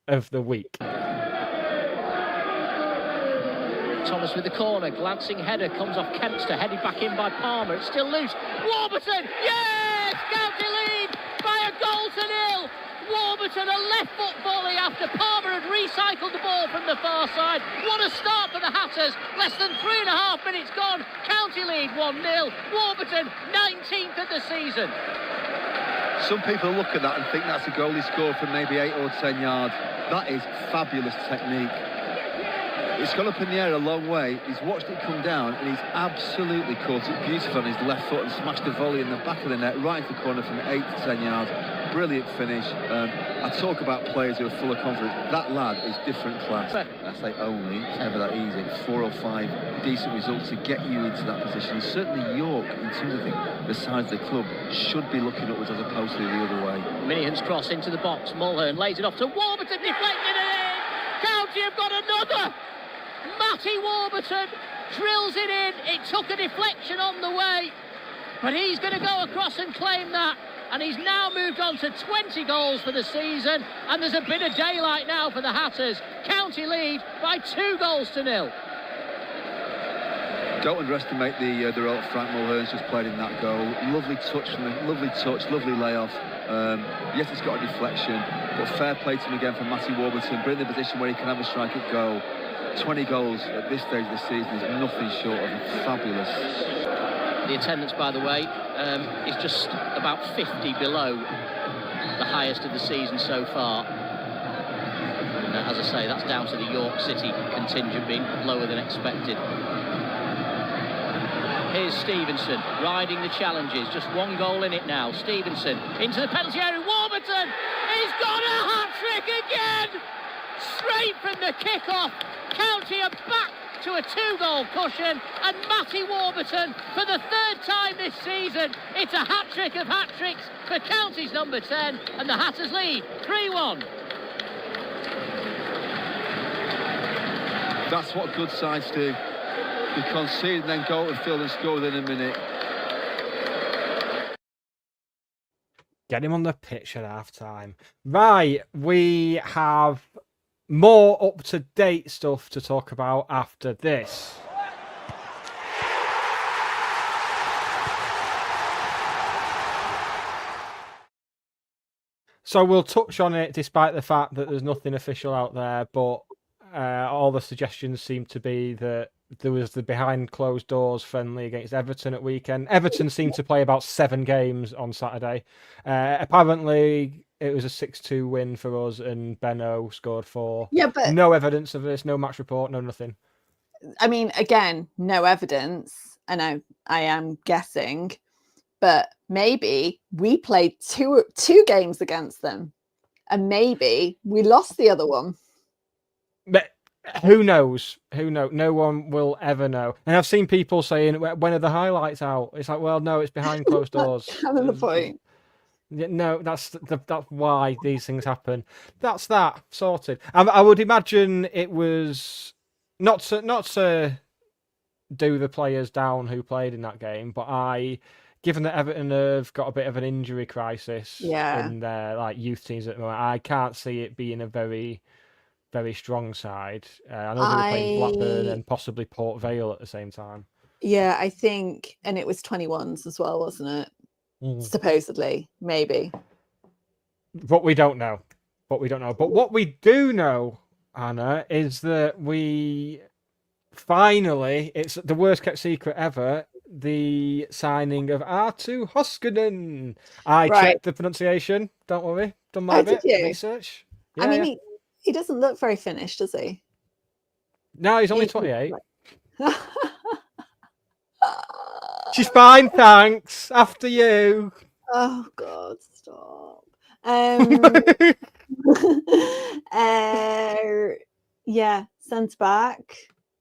of the week. Thomas with the corner, glancing header, comes off Kempster, headed back in by Palmer, it's still loose. Warburton, yes! County lead by a goal to nil. Warburton, a left foot volley after Palmer had recycled the ball from the far side. What a start for the Hatters. Less than 3.5 minutes gone. County lead 1-0. Warburton, 19th of the season. Some people look at that and think that's a goal he scored from maybe 8 or 10 yards. That is fabulous technique. It's gone up in the air a long way. He's watched it come down and he's absolutely caught it beautifully on his left foot and smashed a volley in the back of the net right into the corner from 8 to 10 yards. Brilliant finish. I talk about players who are full of confidence. That lad is different class. I say only, it's never that easy. 4 or 5 decent results to get you into that position. Certainly York, in terms of the size of the club, should be looking upwards as opposed to the other way. Minihan's cross into the box. Mulhern lays it off to Warburton, deflected it in. County have got another. Matty Warburton drills it in. It took a deflection on the way, but he's going to go across and claim that, and he's now moved on to 20 goals for the season, and there's a bit of daylight now for the Hatters. County lead by 2-0. Don't underestimate the role Frank Mulhern's just played in that goal. Lovely touch, lovely layoff. Yes, it's got a deflection, but fair play to him again for Matty Warburton, but in the position where he can have a strike at goal. 20 goals at this stage of the season is nothing short of fabulous. The attendance, by the way, is just about 50 below the highest of the season so far. As I say, that's down to the York City contingent being lower than expected. Here's Stevenson riding the challenges, just 1 goal in it now. Stevenson into the penalty area. Warburton, he's got a hat-trick again! Straight from the kick-off. County are back to a 2-goal cushion, and Matty Warburton, for the 3rd time this season, it's a hat-trick of hat-tricks for County's number 10, and the Hatters lead 3-1. That's what good sides do. They concede and then go to the field and score within a minute. Get him on the pitch at half-time. Right, we have more up-to-date stuff to talk about after this. So we'll touch on it, despite the fact that there's nothing official out there. But all the suggestions seem to be that there was the behind closed doors friendly against Everton at weekend. Everton seemed to play about 7 games on Saturday. Apparently, it was a 6-2 win for us, and Benno scored 4. Yeah, but No evidence of this, no match report, no nothing. I mean, again, no evidence, and I am guessing, but maybe we played two games against them, and maybe we lost the other one. But who knows? Who knows? No one will ever know. And I've seen people saying, "When are the highlights out?" It's like, well, no, it's behind closed doors. Kind of the point. Yeah, no, that's why these things happen. That's that sorted. I would imagine it was not to do the players down who played in that game, but given that Everton have got a bit of an injury crisis in their like youth teams at the moment, I can't see it being a very, very strong side. I know they were playing Blackburn and possibly Port Vale at the same time. Yeah, I think, and it was 21s as well, wasn't it? Supposedly, maybe. But we don't know. But what we do know, Anna, is that we finally, it's the worst kept secret ever, the signing of Arttu Hoskonen. I checked the pronunciation, don't worry. Done my bit of research. Yeah, I mean, he doesn't look very finished, does he? No, he's only 28. She's fine, thanks. After you. Oh God, stop. Yeah, centre back,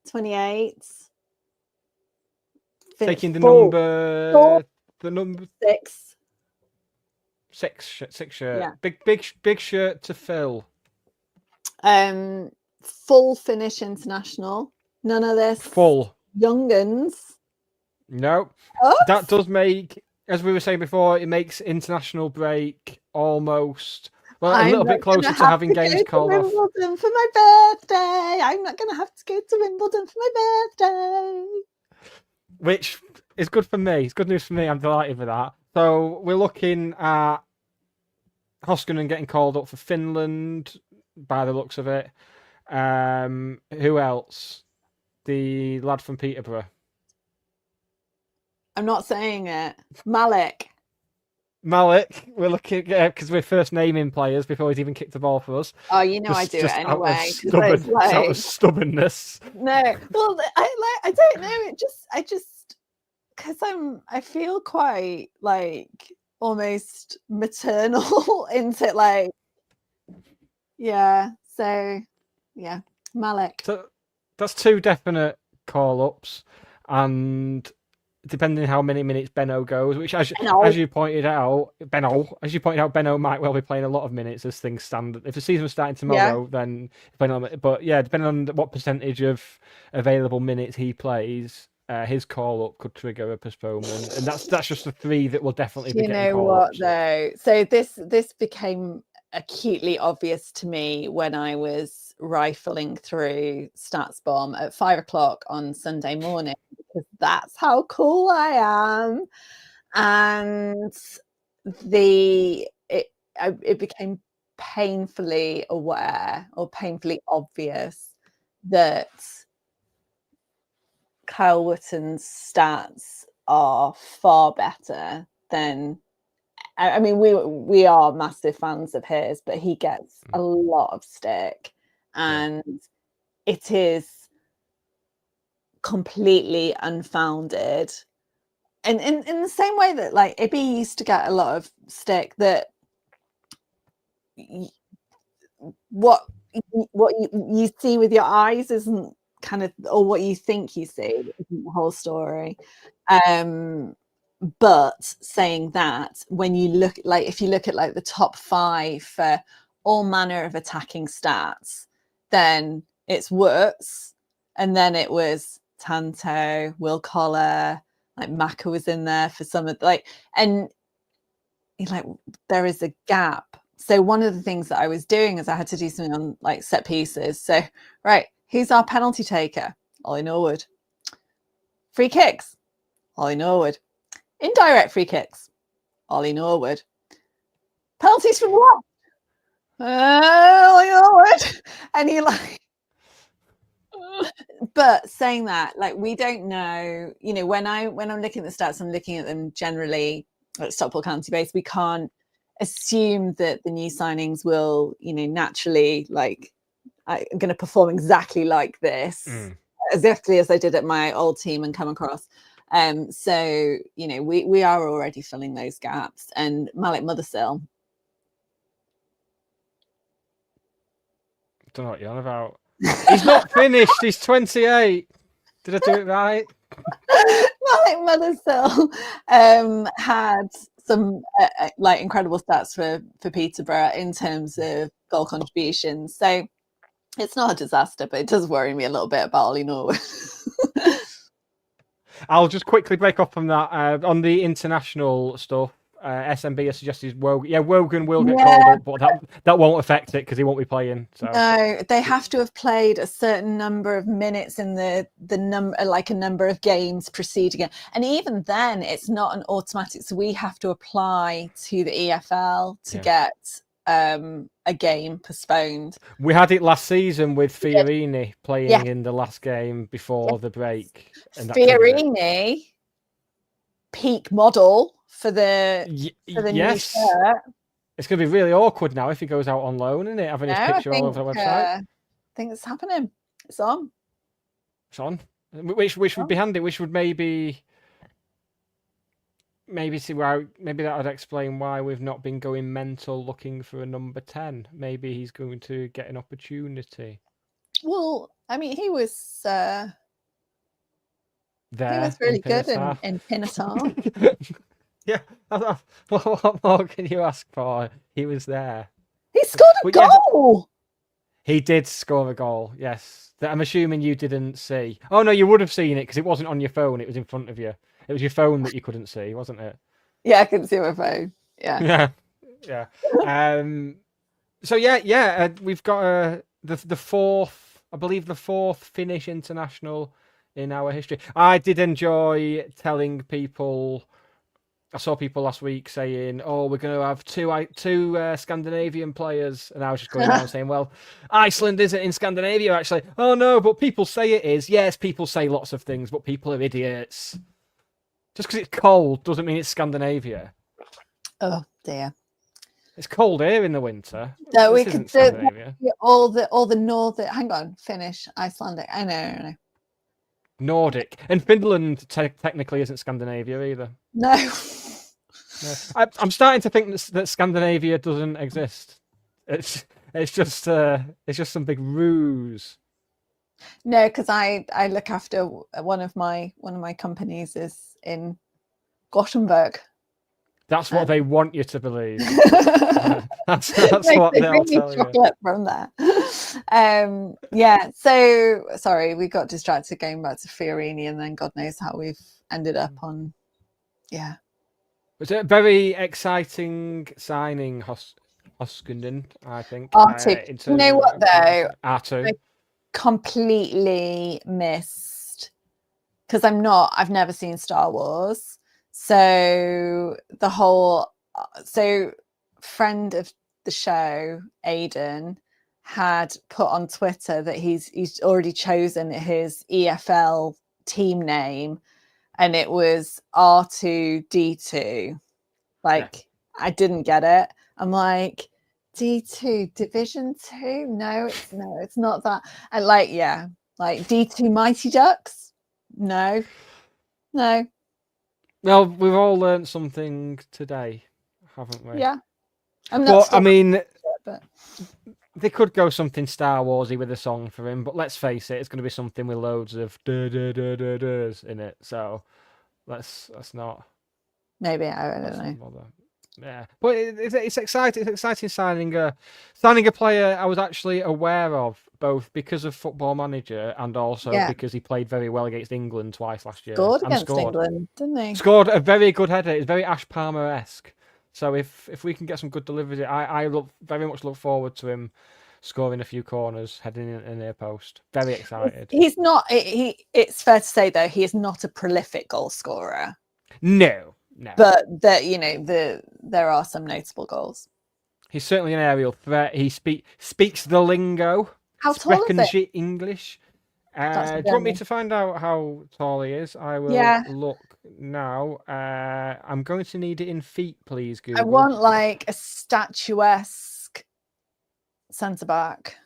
28. Taking the number 6. Six shirt. Yeah. Big shirt to fill. Full Finnish international. None of this. Full. Younguns. No. That does make, as we were saying before, it makes international break almost a little bit closer to having games called off. Wimbledon for my birthday. I'm not going to have to go to Wimbledon for my birthday. Which is good for me. It's good news for me. I'm delighted with that. So we're looking at Hoskonen getting called up for Finland by the looks of it. Who else? The lad from Peterborough. I'm not saying it. Malik. We're looking because we're first naming players before he's even kicked the ball for us. Oh, you know, I do it anyway. Out of stubbornness. No, well, I don't know. I just because I feel quite like almost maternal into like, yeah. So yeah, Malik. So that's 2 definite call-ups, and depending on how many minutes Benno goes, which as you pointed out, Benno might well be playing a lot of minutes as things stand. If the season was starting tomorrow, then depending on what percentage of available minutes he plays, his call-up could trigger a postponement, and that's just the 3 that will definitely be getting called up. You know what, though? So this became acutely obvious to me when I was rifling through StatsBomb at 5:00 on Sunday morning, because that's how cool I am. And it became painfully aware or painfully obvious that Kyle Wotton's stats are far better than, I mean, we are massive fans of his, but he gets a lot of stick, and it is completely unfounded. And in the same way that like Ibby used to get a lot of stick, that what you see with your eyes isn't kind of, or what you think you see isn't the whole story. But saying that, when you look, like if you look at like the top 5 for all manner of attacking stats, then it's Woods, and then it was Tanto, Will Collar, like Maka was in there for some of and like there is a gap. So one of the things that I was doing is I had to do something on like set pieces. So right, who's our penalty taker? Ollie Norwood. Free kicks, Ollie Norwood. Indirect free kicks, Ollie Norwood. Penalties from the left, Oh my God. And he like, but saying that, like, we don't know, you know, when I'm looking at the stats, I'm looking at them generally at Stockport County base. We can't assume that the new signings will, you know, naturally, like, I'm going to perform exactly like this, exactly as I did at my old team and come across. So, you know, we are already filling those gaps. And Malik Mothersill, Don't know what you're on about. He's not finished. He's 28. Did I do it right? Malik Mothersill had some like incredible stats for Peterborough in terms of goal contributions. So it's not a disaster, but it does worry me a little bit about Ollie Norwood. I'll just quickly break off from that. On the international stuff, SMB has suggested Wogan will get called up, but that won't affect it because he won't be playing. So. No, they have to have played a certain number of minutes in the number, like a number of games preceding it, and even then, it's not an automatic. So we have to apply to the EFL to get a game postponed. We had it last season with Fiorini playing in the last game before the break. And Fiorini, peak model for the new shirt. It's going to be really awkward now if he goes out on loan, isn't it? Having his picture all over the website. I think it's happening. It's on. It's on. Which would be handy. Which would maybe see why. Maybe that would explain why we've not been going mental looking for a number 10. Maybe he's going to get an opportunity. Well, I mean, he was there. He was really good in Pinatar. Yeah, what more can you ask for? He was there. He scored a goal. He did score a goal, yes. That I'm assuming you didn't see. Oh, no, you would have seen it because it wasn't on your phone. It was in front of you. It was your phone that you couldn't see, wasn't it? Yeah, I couldn't see my phone. Yeah. Yeah. So, we've got the fourth, I believe the fourth Finnish international in our history. I did enjoy telling people... I saw people last week saying, "Oh, we're going to have two Scandinavian players," and I was just going around saying, "Well, Iceland isn't in Scandinavia, actually." Oh no, but people say it is. Yes, people say lots of things, but people are idiots. Just because it's cold doesn't mean it's Scandinavia. Oh dear, it's cold here in the winter. No, we could do all the northern. Hang on, Finnish, Icelandic. I know. Nordic, and Finland technically isn't Scandinavia either. No. I'm starting to think that Scandinavia doesn't exist. It's just some big ruse. No, because I look after one of my companies is in Gothenburg. That's what they want you to believe. that's what they'll tell you. Chocolate from there. Yeah. So sorry, we got distracted going back to Fiorini, and then God knows how we've ended up on. Yeah. Was it a very exciting signing, Hoskonen, I think. Arttu. You know what though? Arttu. I completely missed because I've never seen Star Wars. So friend of the show, Aidan, had put on Twitter that he's already chosen his EFL team name, and it was R2D2. Like, I didn't get it. I'm like, D2 Division 2? No, it's not that. And like D2 Mighty Ducks? No. Well, we've all learned something today, haven't we? Yeah. They could go something Star Warsy with a song for him, but let's face it, it's going to be something with loads of da-da-da-da-das in it. So let's not. Maybe, I don't know. Bother. Yeah, but it's exciting. It's exciting signing a player I was actually aware of, both because of Football Manager and also because he played very well against England twice last year. Scored against England, didn't he? Scored a very good header. It's very Ash Palmer-esque. So if we can get some good delivery, I very much look forward to him scoring a few corners, heading in a near post. Very excited. He's not. It's fair to say though, he is not a prolific goal scorer. No. But there are some notable goals. He's certainly an aerial threat. He speaks the lingo. How tall is it? English. That's Do you want me German. to find out how tall he is? I will Yeah. look now. I'm going to need it in feet, please, Google. I want like a statuesque centre back.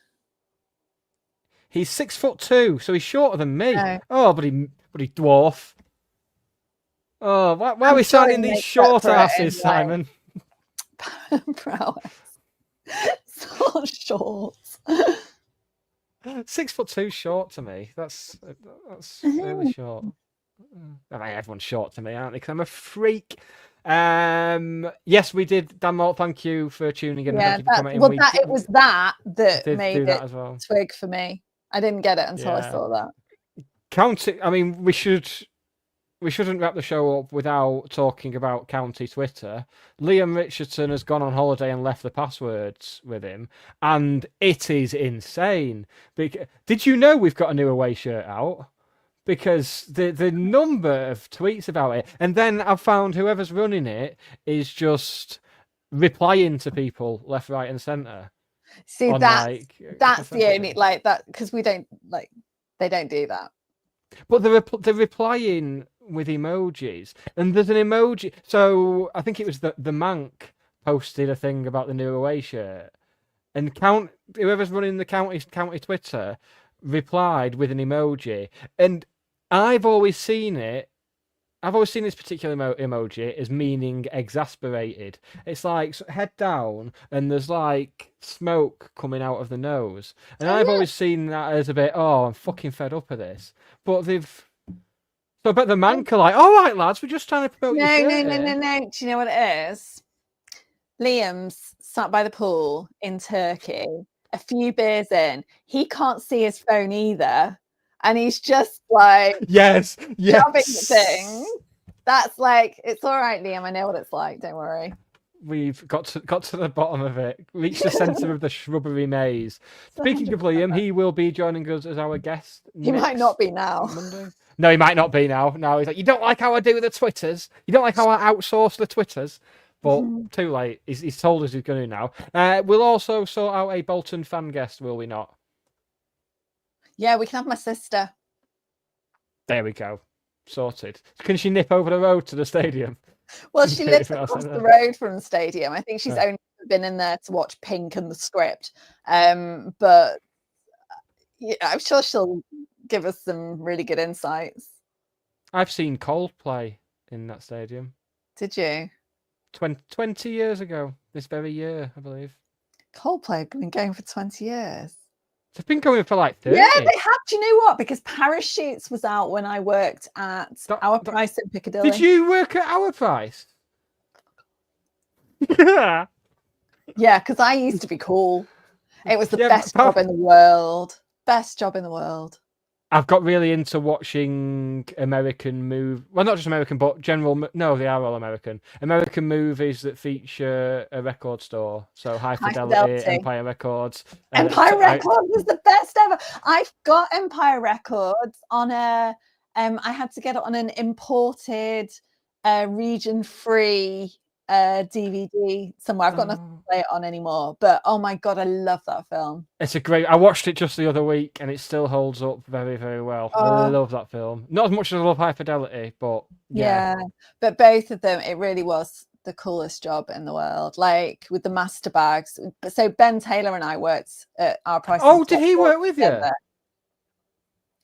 He's 6'2", so he's shorter than me. No. Oh, but he dwarf. Oh, why are I'm we sure he signing these makes short up for it in, asses, Simon? Prowess. So short. 6'2" short to me. That's really short. I mean, everyone's short to me, aren't they? Because I'm a freak. Yes, we did. Dan Malt, thank you for tuning in. Yeah, Thank you for commenting. it was that did made do that it as well. twig for me. I didn't get it until I saw that. County. I mean, we shouldn't wrap the show up without talking about County Twitter. Liam Richardson has gone on holiday and left the passwords with him, and it is insane. Did you know we've got a new away shirt out? Because the number of tweets about it, and then I've found whoever's running it is just replying to people left, right, and centre. See, that's the only that because we don't they don't do that. But they're replying with emojis, and there's an emoji. So I think it was the Mank posted a thing about the new away shirt, and whoever's running the county Twitter replied with an emoji, and I've always seen this particular emoji as meaning exasperated. It's like head down and there's like smoke coming out of the nose. And I've always seen that as a bit, I'm fucking fed up of this. But so I bet the man are like, all right, lads, we're just trying to promote your shirt No. here. Do you know what it is? Liam's sat by the pool in Turkey, a few beers in. He can't see his phone either. And he's just like yes. shoving things. That's like, it's all right, Liam. I know what it's like. Don't worry. We've got to the bottom of it. Reached the centre of the shrubbery maze. Speaking of Liam, he will be joining us as our guest. He might not be now. Monday. No, he might not be now. No, he's like, you don't like how I do the Twitters. You don't like how I outsource the Twitters. But too late. He's told us he's going to now. We'll also sort out a Bolton fan guest, will we not? Yeah, we can have my sister. There we go. Sorted. Can she nip over the road to the stadium? Well, she lives across the road from the stadium. I think she's only been in there to watch Pink and the Script. But yeah, I'm sure she'll give us some really good insights. I've seen Coldplay in that stadium. Did you? 20 years ago, this very year, I believe. Coldplay have been going for 20 years. They've been going for like 30. Yeah, they have. Do you know what? Because Parachutes was out when I worked at Our Price in Piccadilly. Did you work at Our Price? Yeah. Yeah, because I used to be cool. It was the best job in the world. Best job in the world. I've got really into watching American movies. Well, not just American, but no, they are all American. American movies that feature a record store. So High Fidelity. Empire Records. Empire Records was the best ever. I've got Empire Records on I had to get it on an imported, region-free DVD somewhere. I've got nothing to play it on anymore. But oh my god, I love that film. It's a great. I watched it just the other week, and it still holds up very, very well. I love that film. Not as much as I love High Fidelity, but yeah. But both of them, it really was the coolest job in the world. Like with the master bags. So Ben Taylor and I worked at Our Price. Oh, did he work with you?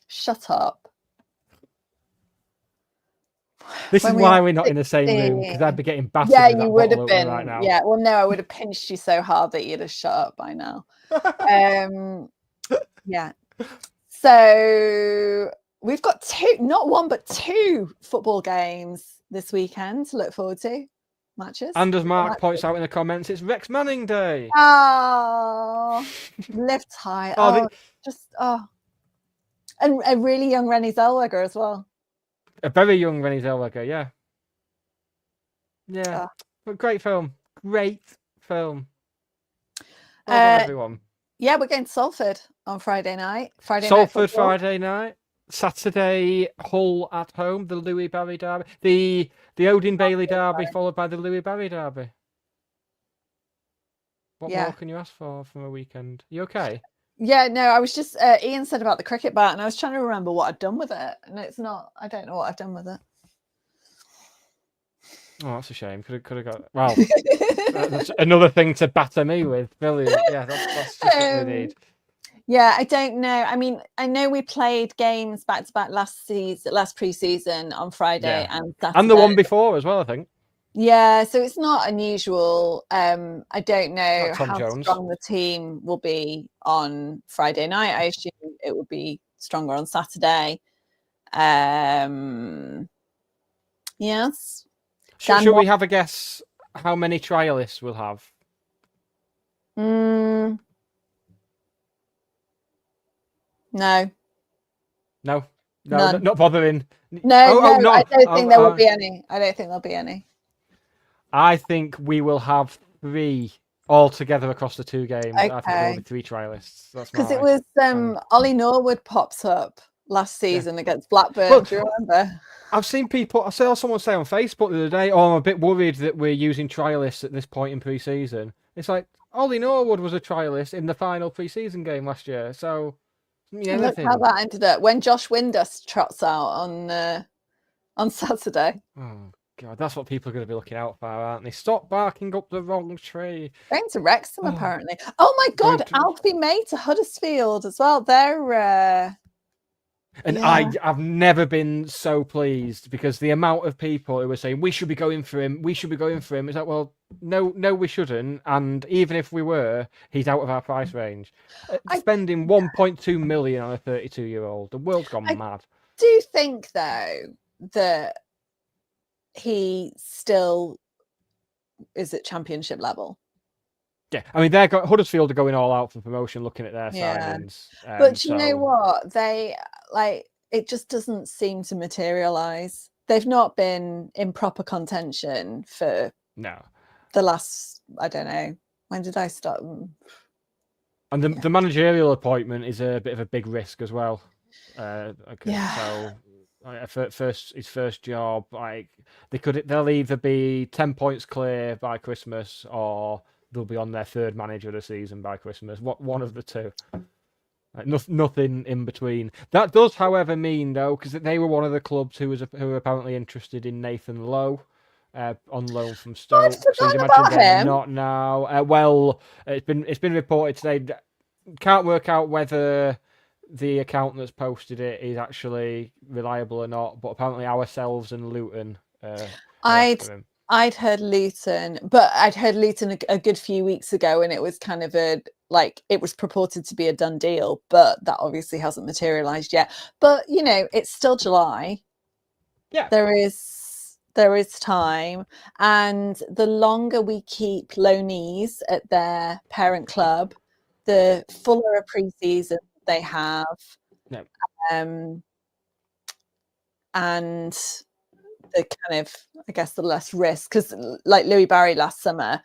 Shut up. This is why we're not in the same room, because I'd be getting battered. Yeah, you would have been. Right now. Yeah, well, no, I would have pinched you so hard that you'd have shut up by now. Yeah. So we've got not one, but two football games this weekend to look forward to. Matches. And as Mark points out in the comments, it's Rex Manning Day. Oh, live tight. And a really young Rennie Zellweger as well. A very young Rennie Zellweger, yeah. Yeah. But great film. Great film. Well done, everyone. Yeah, we're going to Salford on Friday night. Salford Friday night. Saturday, Hull at home, the Louis Barry derby. The Odin Bailey derby followed by the Louis Barry derby. What Yeah. more can you ask for from a weekend? You okay? Yeah, no, I was just Ian said about the cricket bat, and I was trying to remember what I'd done with it, and it's not. I don't know what I've done with it. Oh, that's a shame. Could have got. Well, that's another thing to batter me with. Brilliant. Yeah, that's just what we need. Yeah, I don't know. I mean, I know we played games back to back last pre-season on Friday and Saturday, and the one before as well, I think. Yeah, so it's not unusual. I don't know Like Tom how Jones. strong the team will be on Friday night. I assume it will be stronger on Saturday. Yes. Should we have a guess how many trialists we'll have? No. No, None. not bothering. No, no, I don't think there will be any. I don't think there'll be any. I think we will have 3 all together across the 2 games. I think there will be 3 trialists. Because it was Ollie Norwood pops up last season against Blackburn. Well, do you remember? I've seen people. I saw someone say on Facebook the other day, "Oh, I'm a bit worried that we're using trialists at this point in pre-season." It's like Ollie Norwood was a trialist in the final pre-season game last year, so Look how that ended up when Josh Windus trots out on Saturday. Oh God, that's what people are going to be looking out for, aren't they? Stop barking up the wrong tree. Going to Wrexham apparently. Oh my God, Alfie May to Huddersfield as well. They're And I've never been so pleased because the amount of people who were saying we should be going for him, we should be going for him. It's like, well, no, we shouldn't. And even if we were, he's out of our price range. Spending 1.2 million on a 32-year-old, the world's gone mad. Do you think though that he still is at championship level? Yeah, I mean, Huddersfield are going all out for promotion, looking at their signings. But you know what? They it just doesn't seem to materialize. They've not been in proper contention for the last. I don't know. When did I start? And the managerial appointment is a bit of a big risk as well. So his first job, like they'll either be 10 points clear by Christmas or they'll be on their 3rd manager of the season by Christmas. One of the two. Like, nothing in between. That does, however, mean though, because they were one of the clubs who were apparently interested in Nathan Lowe on loan from Stoke. So you imagine they're not now. Well, it's been reported today. Can't work out whether the account that's posted it is actually reliable or not, but apparently ourselves and Luton. I'd heard Luton, but I'd heard Luton a good few weeks ago, and it was kind of it was purported to be a done deal, but that obviously hasn't materialized yet. But you know, it's still July. Yeah, there is time, and the longer we keep loanees at their parent club, the fuller a pre-season they have. Yeah. And the kind of, I guess, the less risk, because like Louis Barry last summer,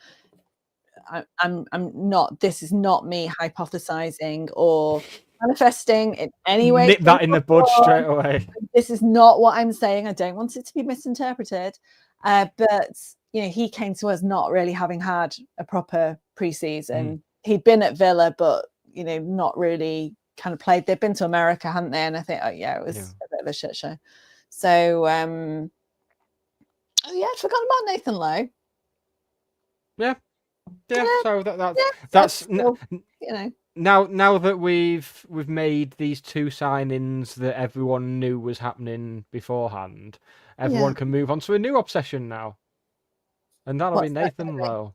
I'm not. This is not me hypothesizing or manifesting in any way. Nip that in the bud straight away. This is not what I'm saying. I don't want it to be misinterpreted. But you know, he came to us not really having had a proper pre-season. He'd been at Villa, but you know, not really kind of played. They've been to America, hadn't they? And I think, it was a bit of a shit show. So, I'd forgotten about Nathan Lowe. Yeah. So that's still, you know. Now that we've made these 2 signings that everyone knew was happening beforehand, everyone can move on to a new obsession now, and that'll be Nathan Lowe.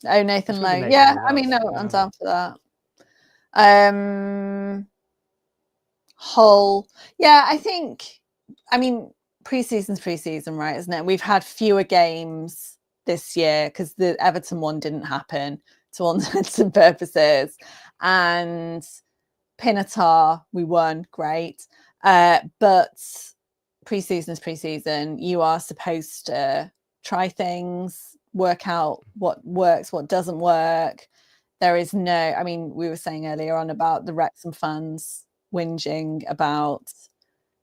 Oh, Nathan Lowe. I mean, no, I'm down for that. Hull. Yeah, I think. I mean, pre-season's pre-season, right? Isn't it? We've had fewer games this year because the Everton one didn't happen to all intents and purposes, and Pinatar we won, great. But pre-season is pre-season. You are supposed to try things, work out what works, what doesn't work. There is no. I mean, we were saying earlier on about the Wrexham fans whinging about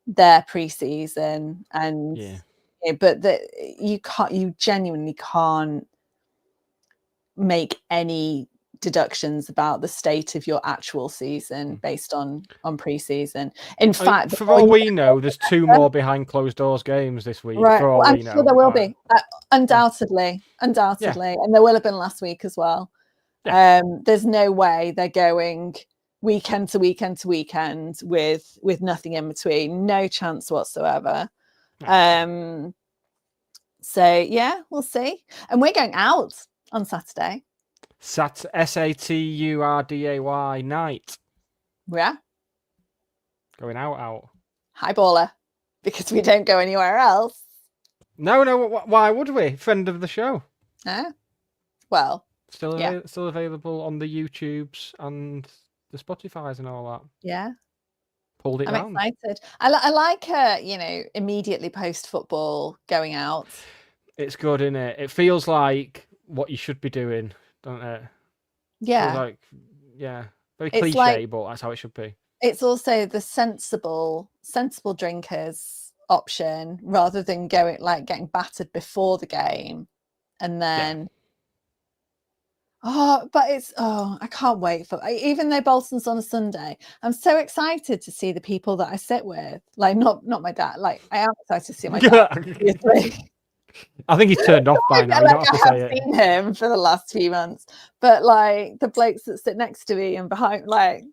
their pre-season, and but you genuinely can't make any deductions about the state of your actual season based on pre-season. In I mean, fact, for all we know, there's 2 more behind closed doors games this week. right, For all I'm we know, sure there will right. be, undoubtedly, and there will have been last week as well. There's no way they're going weekend to weekend to weekend with nothing in between. No chance whatsoever. So yeah, we'll see. And we're going out on Saturday. SATURDAY night. Yeah. Going out. High baller. Because we don't go anywhere else. No, why would we? Friend of the show. Well, still available on the YouTubes and the Spotifys and all that. Yeah. Pulled it I'm down. excited. I like immediately post football going out. It's good, isn't it? It feels like what you should be doing, don't it? Yeah. Feels like, very cliche, but that's how it should be. It's also the sensible drinkers option rather than getting battered before the game and then I can't wait for even though Bolton's on a Sunday, I'm so excited to see the people that I sit with. Like not my dad. Like I am excited to see my dad. I think he's turned off by now. I have seen him for the last few months, but like the blokes that sit next to me and behind, like.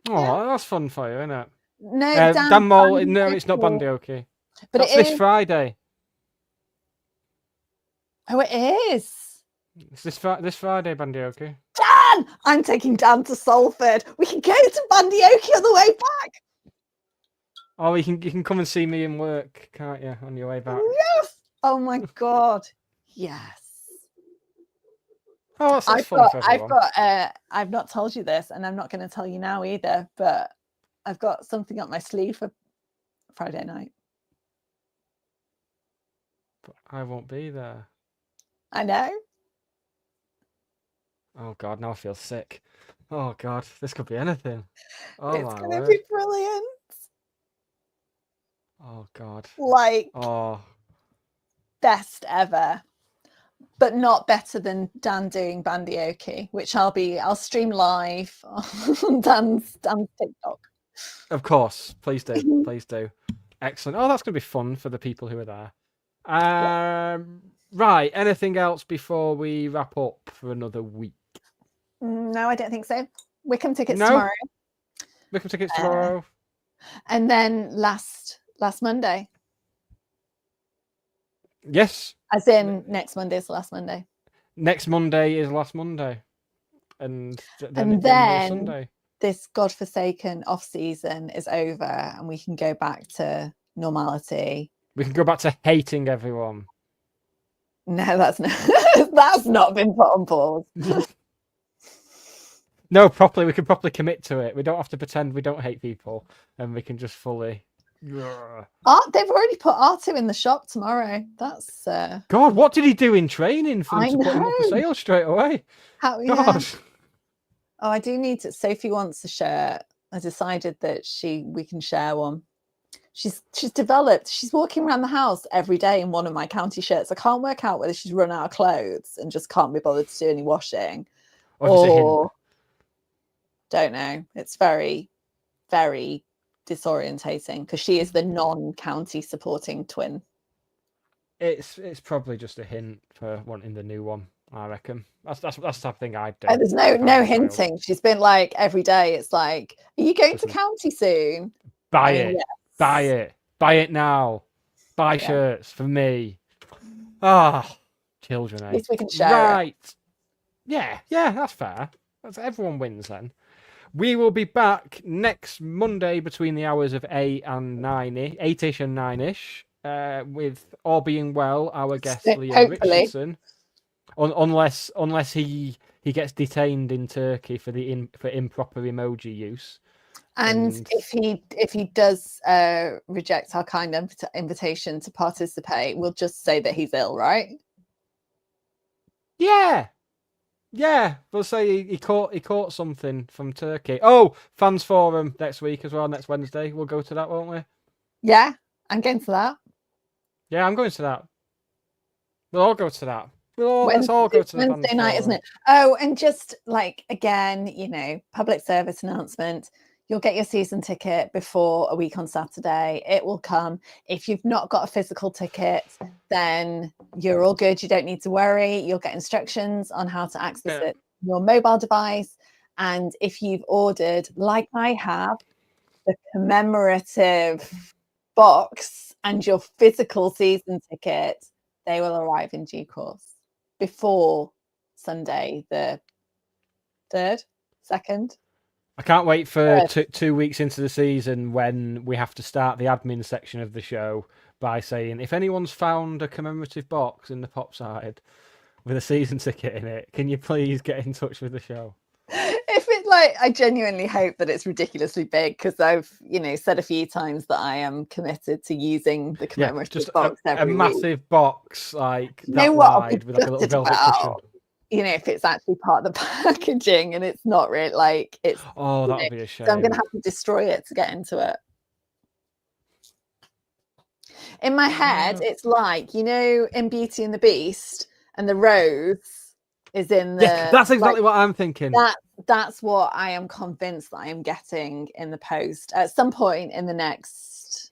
Oh, that's fun for you, isn't it? No, Dan Mole. No, it's not Bandioki. But that's this Friday. Oh, it is. It's this Friday, Bandioki. Dan! I'm taking Dan to Salford. We can go to Bandioki on the way back. Oh, you can come and see me in work, can't you, on your way back? Yes! Oh my God. Yes. Oh, that's fun for everyone. I've not told you this, and I'm not going to tell you now either, but I've got something up my sleeve for Friday night. But I won't be there. I know. Oh God, now I feel sick. Oh God, this could be anything. Oh, it's going to be brilliant. Oh God. Best ever. But not better than Dan doing Bandioki, which I'll stream live on Dan's TikTok. Of course, please do, please do. Excellent. Oh, that's going to be fun for the people who are there. Right. Anything else before we wrap up for another week? No, I don't think so. Wickham tickets tomorrow. Wickham tickets tomorrow. And then last Monday. Yes. As in next Monday is the last Monday. Next Monday is last Monday. And then Sunday. This godforsaken off season is over and we can go back to normality. We can go back to hating everyone. No, that's not been put on pause. No, we can properly commit to it. We don't have to pretend we don't hate people, and we can just fully. They've already put Arttu in the shop tomorrow. That's God. What did he do in training for them to put him up for sale straight away? God. Oh, I do need to. Sophie wants a shirt. I decided that we can share one. She's developed. She's walking around the house every day in one of my county shirts. I can't work out whether she's run out of clothes and just can't be bothered to do any washing, or don't know. It's very, very disorientating because she is the non-county supporting twin. It's probably just a hint for wanting the new one. I reckon that's the type of thing I'd do. There's no hinting. She's been like every day. It's like, are you going to county soon? Buy it. Yes. Buy it now. Buy shirts for me. Children. At least we can share it. Yeah, that's fair. Everyone wins then. We will be back next Monday between the hours of 8 and 8ish and 9ish. With all being well, our guest Liam Richardson. Unless he gets detained in Turkey for improper emoji use. And if he does reject our kind invitation to participate, we'll just say that he's ill, right? Yeah. We'll say he caught something from Turkey. Oh, fans forum next week as well. Next Wednesday, we'll go to that, won't we? Yeah, I'm going to that. Yeah, I'm going to that. We'll all go to that. Let's all go to the Wednesday night, isn't it? Oh, and just like again, public service announcement. You'll get your season ticket before a week on Saturday. It will come. If you've not got a physical ticket, then you're all good. You don't need to worry. You'll get instructions on how to access it on your mobile device. And if you've ordered, like I have, the commemorative box and your physical season ticket, they will arrive in due course before Sunday, the 3rd, 2nd. I can't wait for 2 weeks into the season when we have to start the admin section of the show by saying, if anyone's found a commemorative box in the pop side with a season ticket in it, can you please get in touch with the show? If it's I genuinely hope that it's ridiculously big, because I've, said a few times that I am committed to using the commemorative box every a week. massive box like that wide with like a little velvet cushion. If it's actually part of the packaging and it's not really it's. Oh, that would be a shame. So I'm going to have to destroy it to get into it. In my head, it's in Beauty and the Beast, and the rose is in the. Yeah, that's exactly what I'm thinking. That's what I am convinced that I am getting in the post at some point in the next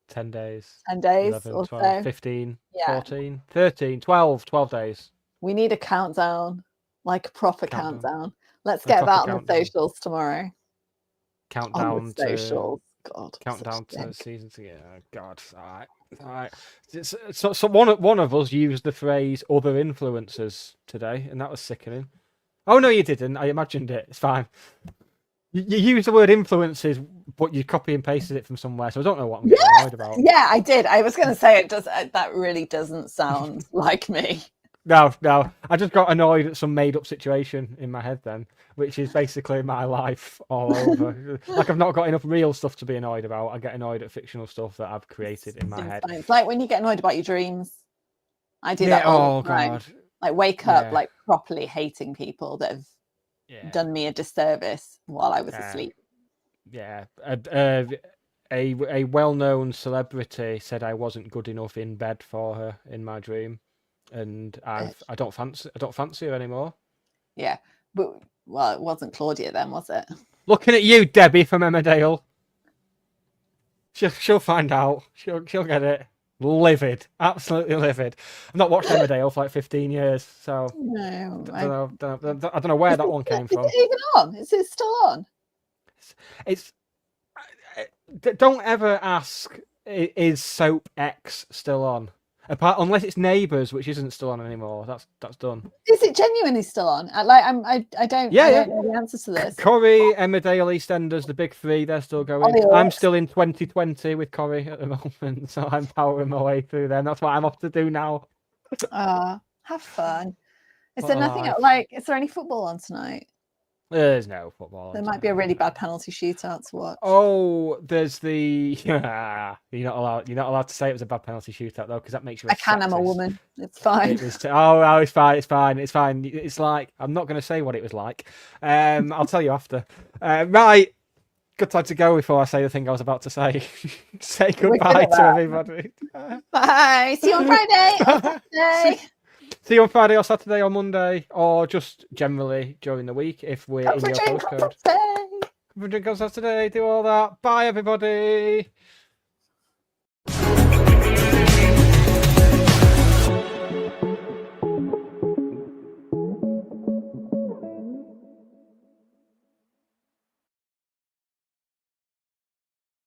10 days. 10 days 11, or 12, so. 15, 14, 13, 12 days. We need a countdown, like a proper countdown. Let's get that on the socials tomorrow. Countdown to socials. God. Countdown to season to God. All right. So one of us used the phrase "other influencers" today, and that was sickening. Oh no, you didn't. I imagined it. It's fine. You used the word influences, but you copy and pasted it from somewhere, so I don't know what I'm getting annoyed about. Yeah, I did. I was going to say it does. That really doesn't sound like me. No. I just got annoyed at some made-up situation in my head then, which is basically my life all over. Like I've not got enough real stuff to be annoyed about. I get annoyed at fictional stuff that I've created in my head. It's like when you get annoyed about your dreams. I do that all the time. God. Wake up properly hating people that have done me a disservice while I was asleep. Yeah. A well-known celebrity said I wasn't good enough in bed for her in my dream. And I don't fancy her anymore. Yeah, but it wasn't Claudia then, was it? Looking at you, Debbie from Emmerdale. She'll find out. She'll get it. Livid, absolutely livid. I've not watched Emmerdale for 15 years, so no, I don't know where that one came from. Is it even on? Is it still on? It's. Don't ever ask. Is Soap X still on? Unless it's Neighbours, which isn't still on anymore. That's done. Is it genuinely still on? I don't know the answers to this. Corrie, Emmerdale, EastEnders, the big three, they're still going. I'm still in 2020 with Corrie at the moment, so I'm powering my way through them. That's what I'm off to do now. Have fun. Is there is there any football on tonight? There's no football. There might be a really bad penalty shootout to watch. Oh, there's the you're not allowed to say it was a bad penalty shootout though, because that makes you. I'm a woman. It's fine. It's fine. It's like I'm not going to say what it was like. I'll tell you after. Right. Good time to go before I say the thing I was about to say. Say goodbye to everybody. Bye. See you on Friday. See you on Friday or Saturday or Monday, or just generally during the week if we're in your postcode. Come for a drink on Saturday, do all that. Bye, everybody.